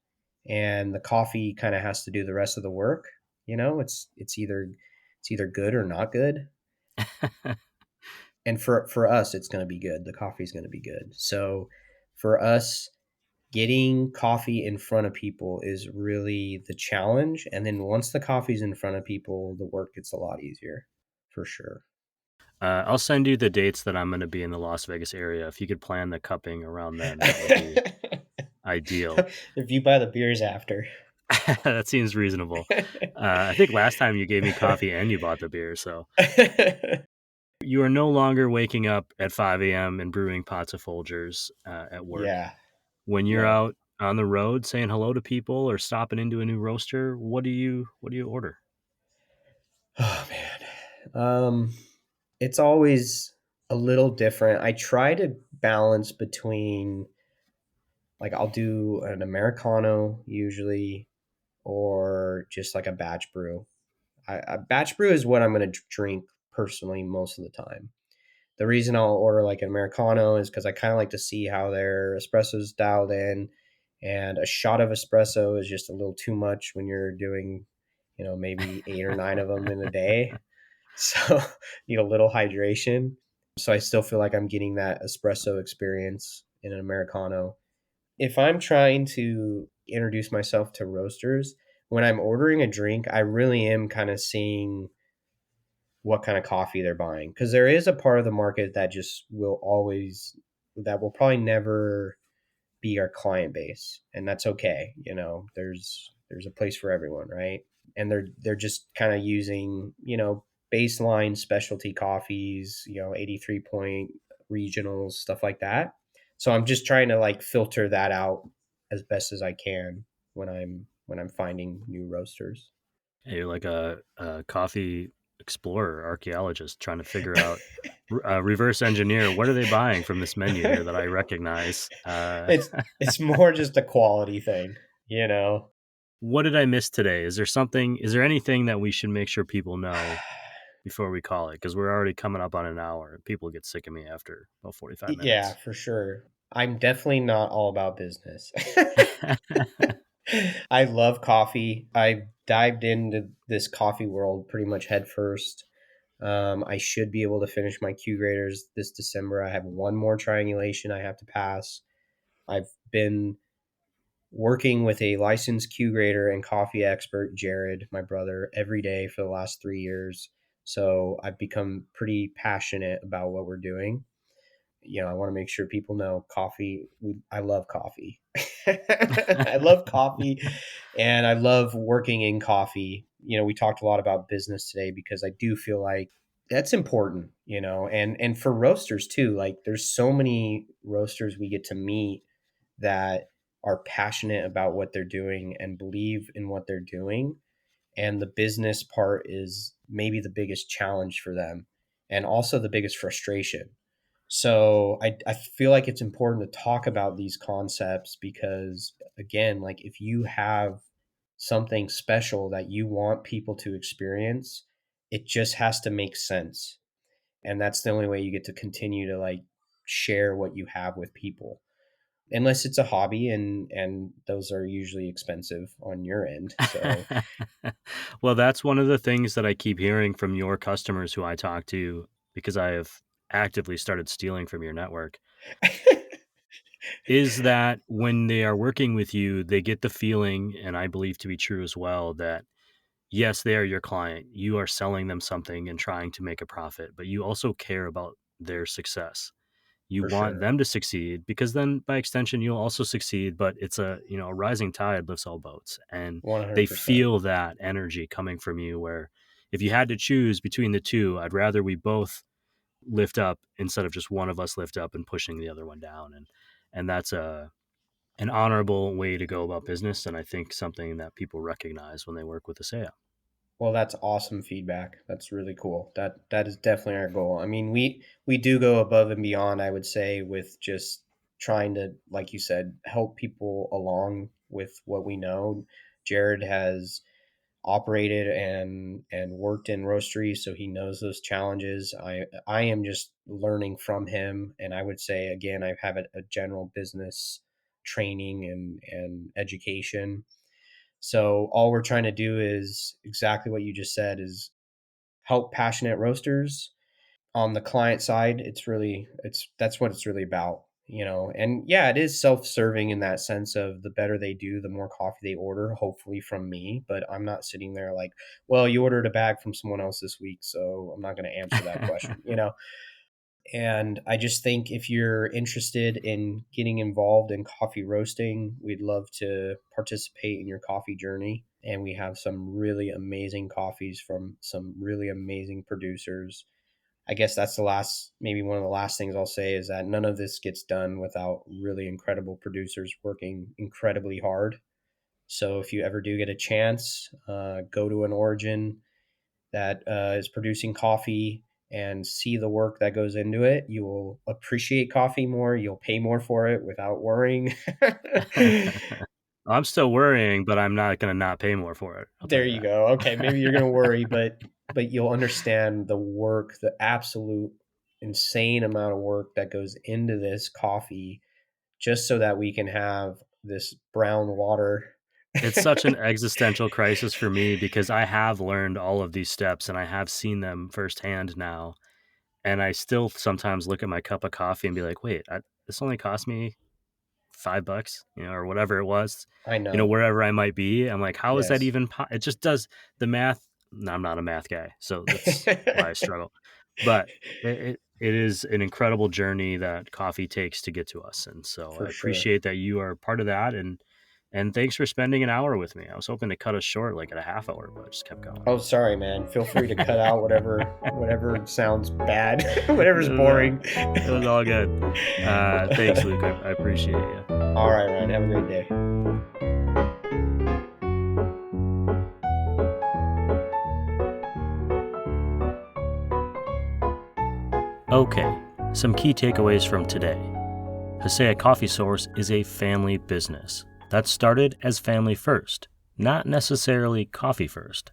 and the coffee kind of has to do the rest of the work. It's either good or not good, and for us, it's going to be good. The coffee is going to be good. So for us, getting coffee in front of people is really the challenge, and then once the coffee's in front of people, the work gets a lot easier, for sure. I'll send you the dates that I'm going to be in the Las Vegas area. If you could plan the cupping around then, that would be ideal. If you buy the beers after. That seems reasonable. I think last time you gave me coffee and you bought the beer, so you are no longer waking up at 5 a.m. and brewing pots of Folgers at work. Yeah, When you're no. out on the road saying hello to people or stopping into a new roaster, what do you order? Oh man. It's always a little different. I try to balance between like I'll do an Americano usually, or just like a batch brew. A batch brew is what I'm going to drink personally most of the time. The reason I'll order like an Americano is because I kind of like to see how their espresso's dialed in. And a shot of espresso is just a little too much when you're doing, maybe 8 or 9 of them in a day. So need a little hydration. So I still feel like I'm getting that espresso experience in an Americano. If I'm trying to introduce myself to roasters, when I'm ordering a drink, I really am kind of seeing what kind of coffee they're buying, because there is a part of the market that just that will probably never be our client base, and that's okay. There's a place for everyone, right? And they're just kind of using baseline specialty coffees, 83 point regionals, stuff like that. So I'm just trying to like filter that out as best as I can when I'm finding new roasters. You're like a coffee explorer, archaeologist, trying to figure out, reverse engineer, what are they buying from this menu here that I recognize? It's it's more just a quality thing, you know. What did I miss today? Is there anything that we should make sure people know before we call it? Because we're already coming up on an hour and people get sick of me after about 45 Yeah, minutes. for sure. I'm definitely not all about business. I love coffee. I dived into this coffee world pretty much head first. I should be able to finish my Q graders this December. I have one more triangulation I have to pass. I've been working with a licensed Q grader and coffee expert, Jared, my brother, every day for the last 3 years. So I've become pretty passionate about what we're doing. I want to make sure people know coffee. I love coffee. I love coffee and I love working in coffee. We talked a lot about business today because I do feel like that's important, and for roasters too. Like there's so many roasters we get to meet that are passionate about what they're doing and believe in what they're doing. And the business part is maybe the biggest challenge for them and also the biggest frustration. So I feel like it's important to talk about these concepts because, again, like if you have something special that you want people to experience, it just has to make sense. And that's the only way you get to continue to like share what you have with people. Unless it's a hobby and those are usually expensive on your end. So Well, that's one of the things that I keep hearing from your customers who I talk to because I have actively started stealing from your network is that when they are working with you, they get the feeling, and I believe to be true as well, that yes, they are your client. You are selling them something and trying to make a profit, but you also care about their success. You for want sure. them to succeed because then by extension you'll also succeed, but it's a rising tide lifts all boats, and they 100%. feel that energy coming from you where if you had to choose between the two, I'd rather we both lift up instead of just one of us lift up and pushing the other one down, and that's an honorable way to go about business, and I think something that people recognize when they work with Hacea. Well, that's awesome feedback. That's really cool. That is definitely our goal. I mean, we do go above and beyond, I would say, with just trying to, like you said, help people along with what we know. Jared has operated and worked in roastery, so he knows those challenges. I am just learning from him, and I would say again, I have a general business training and education. So all we're trying to do is exactly what you just said is help passionate roasters. On the client side, that's what it's really about, And yeah, it is self-serving in that sense of the better they do, the more coffee they order, hopefully from me. But I'm not sitting there like, well, you ordered a bag from someone else this week, so I'm not going to answer that question. And I just think if you're interested in getting involved in coffee roasting, we'd love to participate in your coffee journey. And we have some really amazing coffees from some really amazing producers. I guess that's maybe one of the last things I'll say is that none of this gets done without really incredible producers working incredibly hard. So if you ever do get a chance, go to an origin that is producing coffee and see the work that goes into it. You will appreciate coffee more. You'll pay more for it without worrying. I'm still worrying, but I'm not going to not pay more for it. I'll tell There you you that. go. Okay, maybe you're going to worry, but you'll understand the work, the absolute insane amount of work that goes into this coffee just so that we can have this brown water. It's such an existential crisis for me because I have learned all of these steps and I have seen them firsthand now. And I still sometimes look at my cup of coffee and be like, wait, this only cost me $5, or whatever it was, I know. wherever I might be. I'm like, how is that Yes. even? It just does the math. No, I'm not a math guy, so that's why I struggle. But it is an incredible journey that coffee takes to get to us, and so For I sure. appreciate that you are part of that. And thanks for spending an hour with me. I was hoping to cut us short, like at a half hour, but it just kept going. Oh, sorry, man. Feel free to cut out whatever sounds bad, whatever's it, was, uh, boring. it was all good. Thanks, Luke. I appreciate you. All right, Ryan. Have a great day. Okay, some key takeaways from today. Hacea Coffee Source is a family business that started as family first, not necessarily coffee first.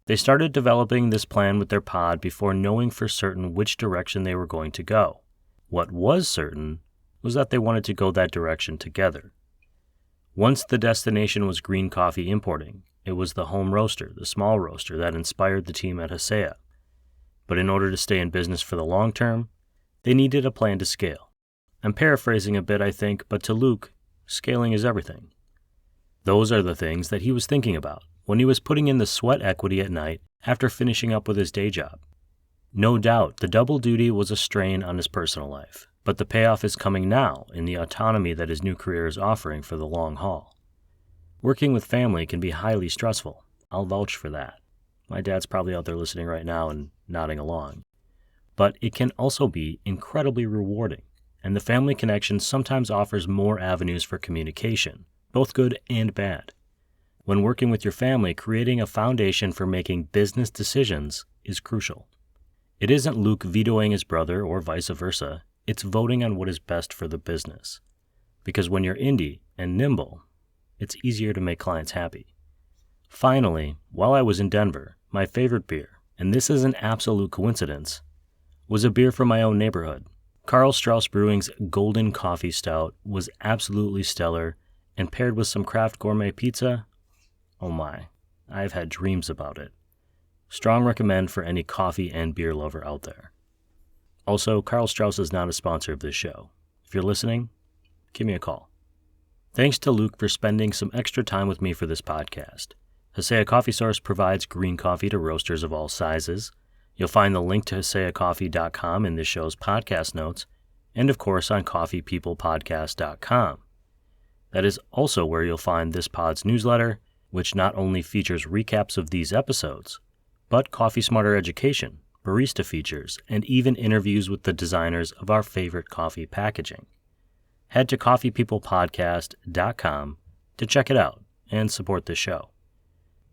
They started developing this plan with their pod before knowing for certain which direction they were going to go. What was certain was that they wanted to go that direction together. Once the destination was green coffee importing, it was the home roaster, the small roaster, that inspired the team at Hacea. But in order to stay in business for the long term, they needed a plan to scale. I'm paraphrasing a bit, I think, but to Luke, scaling is everything. Those are the things that he was thinking about when he was putting in the sweat equity at night after finishing up with his day job. No doubt, the double duty was a strain on his personal life, but the payoff is coming now in the autonomy that his new career is offering for the long haul. Working with family can be highly stressful. I'll vouch for that. My dad's probably out there listening right now and nodding along. But it can also be incredibly rewarding, and the family connection sometimes offers more avenues for communication, both good and bad. When working with your family, creating a foundation for making business decisions is crucial. It isn't Luke vetoing his brother or vice versa, it's voting on what is best for the business. Because when you're indie and nimble, it's easier to make clients happy. Finally, while I was in Denver, my favorite beer, and this is an absolute coincidence, was a beer from my own neighborhood. Karl Strauss Brewing's Golden Coffee Stout was absolutely stellar, and paired with some Kraft Gourmet pizza, oh my, I've had dreams about it. Strong recommend for any coffee and beer lover out there. Also, Karl Strauss is not a sponsor of this show. If you're listening, give me a call. Thanks to Luke for spending some extra time with me for this podcast. Hacea Coffee Source provides green coffee to roasters of all sizes. You'll find the link to haceacoffee.com in this show's podcast notes, and of course on coffeepeoplepodcast.com. That is also where you'll find this pod's newsletter, which not only features recaps of these episodes, but Coffee Smarter education, barista features, and even interviews with the designers of our favorite coffee packaging. Head to coffeepeoplepodcast.com to check it out and support this show.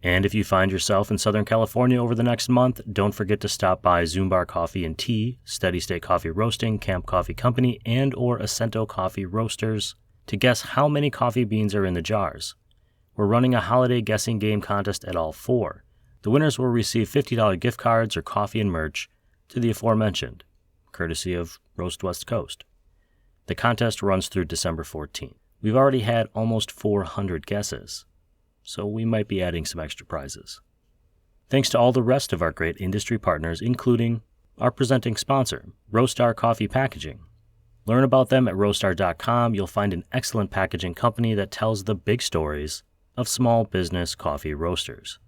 And if you find yourself in Southern California over the next month, don't forget to stop by Zumbar Coffee and Tea, Steady State Coffee Roasting, Camp Coffee Company, and or Acento Coffee Roasters to guess how many coffee beans are in the jars. We're running a holiday guessing game contest at all four. The winners will receive $50 gift cards or coffee and merch to the aforementioned, courtesy of Roast West Coast. The contest runs through December 14th. We've already had almost 400 guesses, so we might be adding some extra prizes. Thanks to all the rest of our great industry partners, including our presenting sponsor, Roastar Coffee Packaging. Learn about them at roastar.com. You'll find an excellent packaging company that tells the big stories of small business coffee roasters.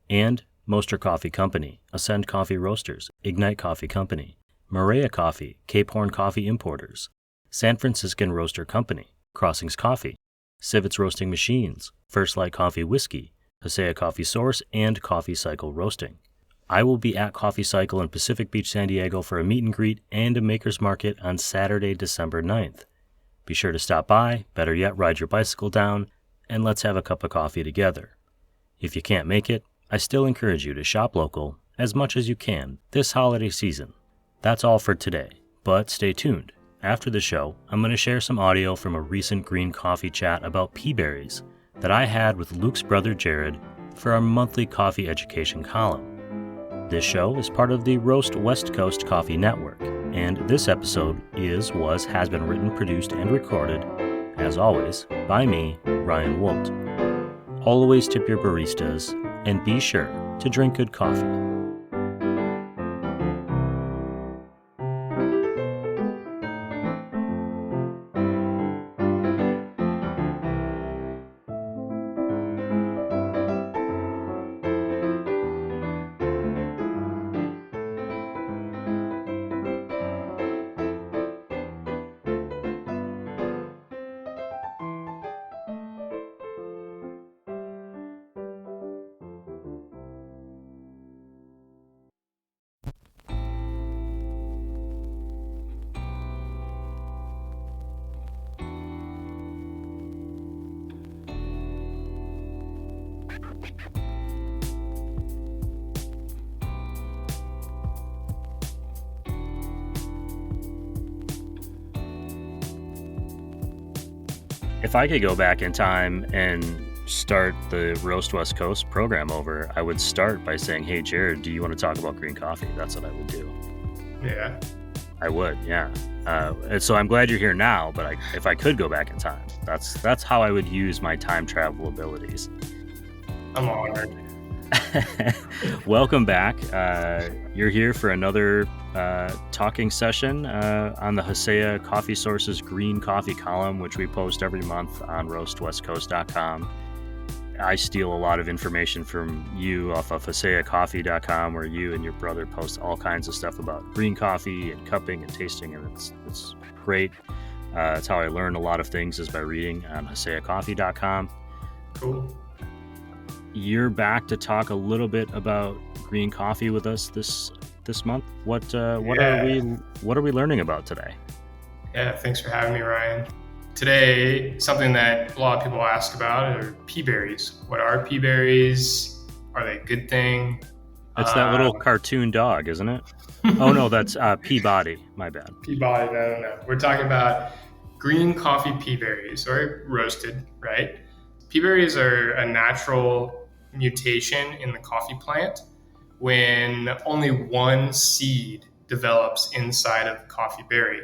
And Moster Coffee Company, Ascend Coffee Roasters, Ignite Coffee Company, Maria Coffee, Cape Horn Coffee Importers, San Franciscan Roaster Company, Crossings Coffee, Civets Roasting Machines, First Light Coffee Whiskey, Hacea Coffee Source, and Coffee Cycle Roasting. I will be at Coffee Cycle in Pacific Beach, San Diego for a meet and greet and a maker's market on Saturday, December 9th. Be sure to stop by, better yet ride your bicycle down, and let's have a cup of coffee together. If you can't make it, I still encourage you to shop local as much as you can this holiday season. That's all for today, but stay tuned. After the show, I'm going to share some audio from a recent green coffee chat about pea berries that I had with Luke's brother Jared for our monthly coffee education column. This show is part of the Roast West Coast Coffee Network, and this episode has been written, produced, and recorded, as always, by me, Ryan Woldt. Always tip your baristas, and be sure to drink good coffee. If I could go back in time and start the Roast West Coast program over, I would start by saying, hey, Jared, do you want to talk about green coffee? That's what I would do. Yeah. I would, yeah. And so I'm glad you're here now, but if I could go back in time, that's how I would use my time travel abilities. I'm honored. Welcome back. You're here for another talking session on the Hacea Coffee Sources Green Coffee column, which we post every month on roastwestcoast.com. I steal a lot of information from you off of haceacoffee.com, where you and your brother post all kinds of stuff about green coffee and cupping and tasting, and it's great. That's how I learn a lot of things, is by reading on haceacoffee.com. Cool. You're back to talk a little bit about green coffee with us this month. What are we learning about today? Yeah, thanks for having me, Ryan. Today, something that a lot of people ask about are pea berries. What are pea berries? Are they a good thing? It's that little cartoon dog, isn't it? Oh no, that's Peabody. My bad. Peabody, no. We're talking about green coffee pea berries, or roasted, right? Pea berries are a natural mutation in the coffee plant when only one seed develops inside of the coffee berry.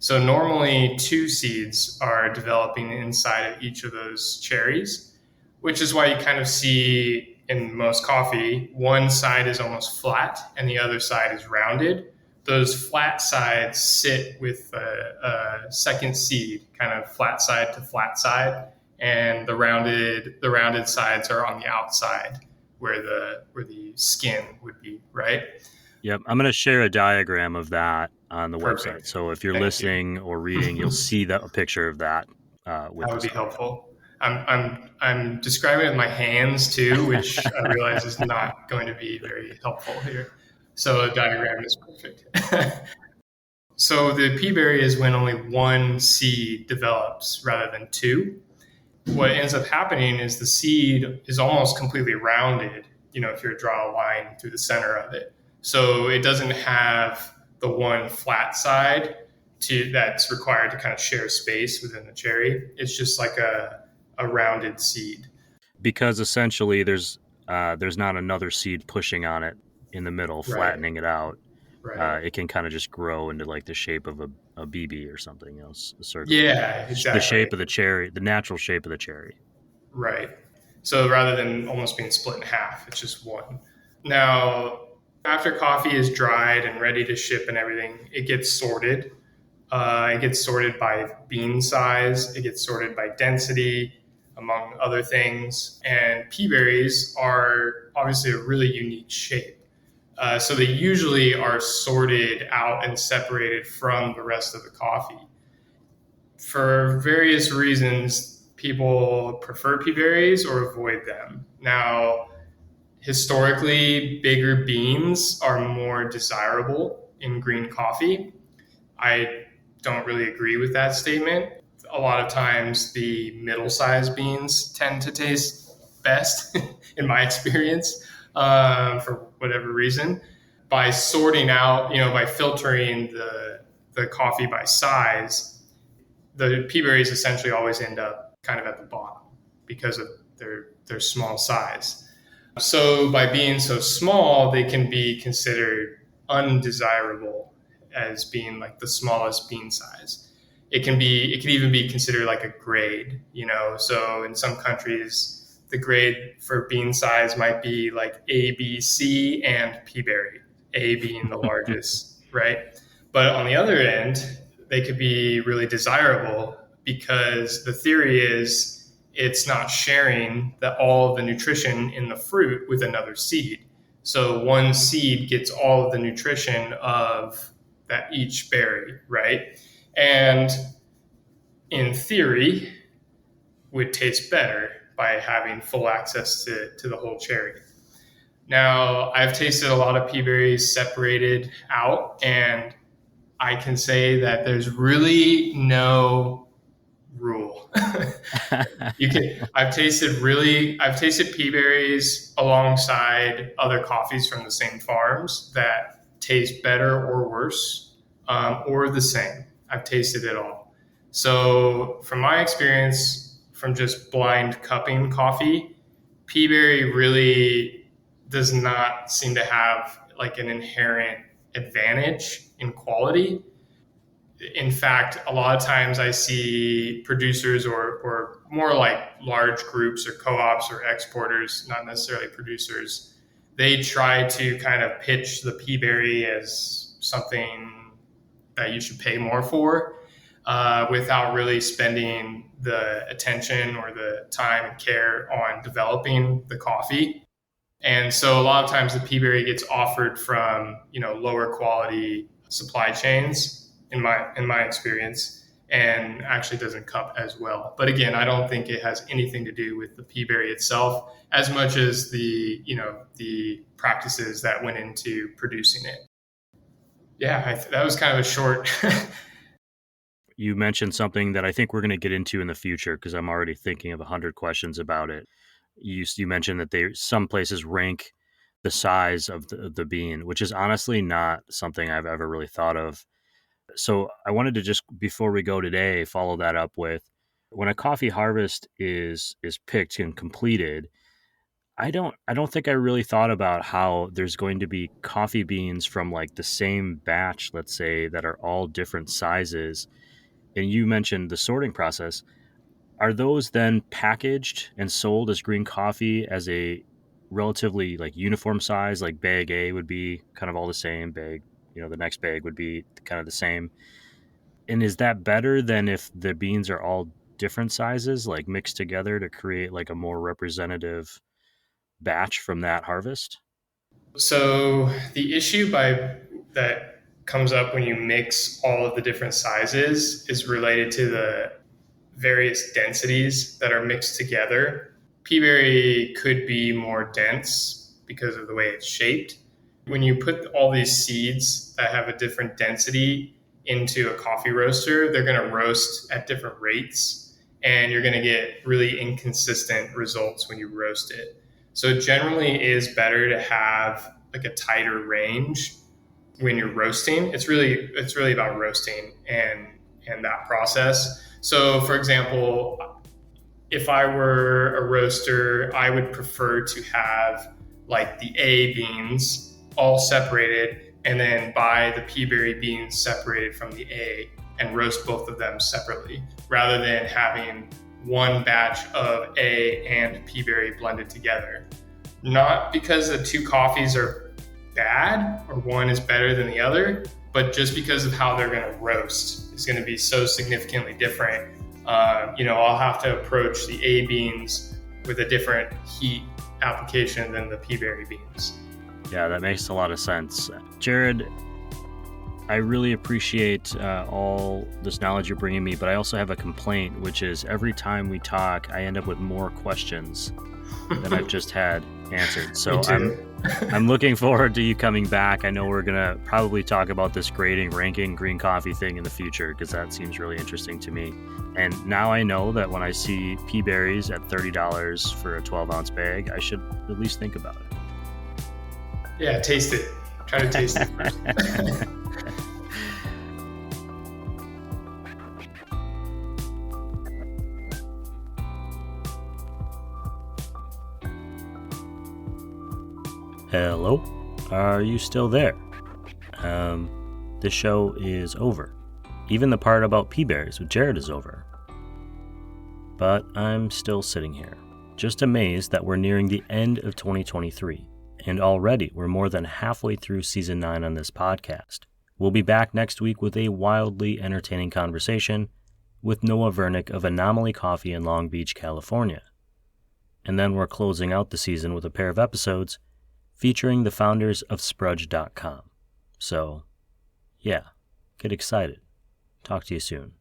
So normally 2 seeds are developing inside of each of those cherries, which is why you kind of see in most coffee, one side is almost flat and the other side is rounded. Those flat sides sit with a second seed, kind of flat side to flat side, and the rounded sides are on the outside where the skin would be, right? Yep, I'm going to share a diagram of that on the Perfect. website. So if you're Thank listening or reading, you'll see a picture of that. That would be helpful. I'm describing it with my hands too, which I realize is not going to be very helpful here. So a diagram is perfect. So the pea berry is when only one seed develops rather than 2. What ends up happening is the seed is almost completely rounded, if you were to draw a line through the center of it. So it doesn't have the one flat side that's required to kind of share space within the cherry. It's just like a rounded seed. Because essentially there's not another seed pushing on it in the middle, flattening it out. Right. It can kind of just grow into like the shape of a BB or something else. A circle. Yeah, exactly. The shape of the cherry, the natural shape of the cherry. Right. So rather than almost being split in half, it's just one. Now, after coffee is dried and ready to ship and everything, it gets sorted. It gets sorted by bean size. It gets sorted by density, among other things. And pea berries are obviously a really unique shape. So they usually are sorted out and separated from the rest of the coffee. For various reasons, people prefer pea berries or avoid them. Now, historically, bigger beans are more desirable in green coffee. I don't really agree with that statement. A lot of times the middle-sized beans tend to taste best, in my experience, for whatever reason. By sorting out, by filtering the coffee by size, the pea berries essentially always end up kind of at the bottom because of their small size. So by being so small, they can be considered undesirable as being like the smallest bean size. It could even be considered like a grade, so in some countries, the grade for bean size might be like A, B, C, and pea berry, A being the largest, right? But on the other end, they could be really desirable because the theory is it's not sharing all of the nutrition in the fruit with another seed. So one seed gets all of the nutrition of that each berry, right? And in theory, would taste better by having full access to the whole cherry. Now, I've tasted a lot of pea berries separated out, and I can say that there's really no rule. I've tasted pea berries alongside other coffees from the same farms that taste better or worse, or the same. I've tasted it all. So from my experience, from just blind cupping coffee, peaberry really does not seem to have like an inherent advantage in quality. In fact, a lot of times I see producers or more like large groups or co-ops or exporters, not necessarily producers, they try to kind of pitch the peaberry as something that you should pay more for, without really spending the attention or the time and care on developing the coffee. And so a lot of times the peaberry gets offered from, lower quality supply chains in my experience, and actually doesn't cup as well. But again, I don't think it has anything to do with the peaberry itself as much as the practices that went into producing it. Yeah, that was kind of a short. You mentioned something that I think we're going to get into in the future because I'm already thinking of 100 questions about it. You mentioned that some places rank the size of the bean, which is honestly not something I've ever really thought of. So I wanted to just, before we go today, follow that up with, when a coffee harvest is picked and completed, I don't think I really thought about how there's going to be coffee beans from like the same batch, let's say, that are all different sizes. And you mentioned the sorting process. Are those then packaged and sold as green coffee as a relatively like uniform size, like bag A would be kind of all the same, bag, the next bag would be kind of the same. And is that better than if the beans are all different sizes, like mixed together to create like a more representative batch from that harvest? So the issue that comes up when you mix all of the different sizes is related to the various densities that are mixed together. Peaberry could be more dense because of the way it's shaped. When you put all these seeds that have a different density into a coffee roaster, they're going to roast at different rates, and you're going to get really inconsistent results when you roast it. So it generally is better to have like a tighter range when you're roasting. It's really about roasting and that process. So for example, if I were a roaster, I would prefer to have like the A beans all separated and then buy the peaberry beans separated from the A and roast both of them separately, rather than having one batch of A and peaberry blended together. Not because the two coffees are bad or one is better than the other, but just because of how they're going to roast is going to be so significantly different. I'll have to approach the A beans with a different heat application than the peaberry beans. Yeah, that makes a lot of sense. Jared, I really appreciate all this knowledge you're bringing me, but I also have a complaint, which is every time we talk, I end up with more questions than I've just had answered. So I'm looking forward to you coming back. I know we're going to probably talk about this ranking green coffee thing in the future, because that seems really interesting to me. And now I know that when I see peaberries at $30 for a 12-ounce bag, I should at least think about it. Yeah, taste it. Try to taste it first. Hello? Are you still there? The show is over. Even the part about peaberries with Jared is over. But I'm still sitting here, just amazed that we're nearing the end of 2023, and already we're more than halfway through Season 9 on this podcast. We'll be back next week with a wildly entertaining conversation with Noah Vernick of Anomaly Coffee in Long Beach, California. And then we're closing out the season with a pair of episodes featuring the founders of Sprudge.com. So, yeah, get excited. Talk to you soon.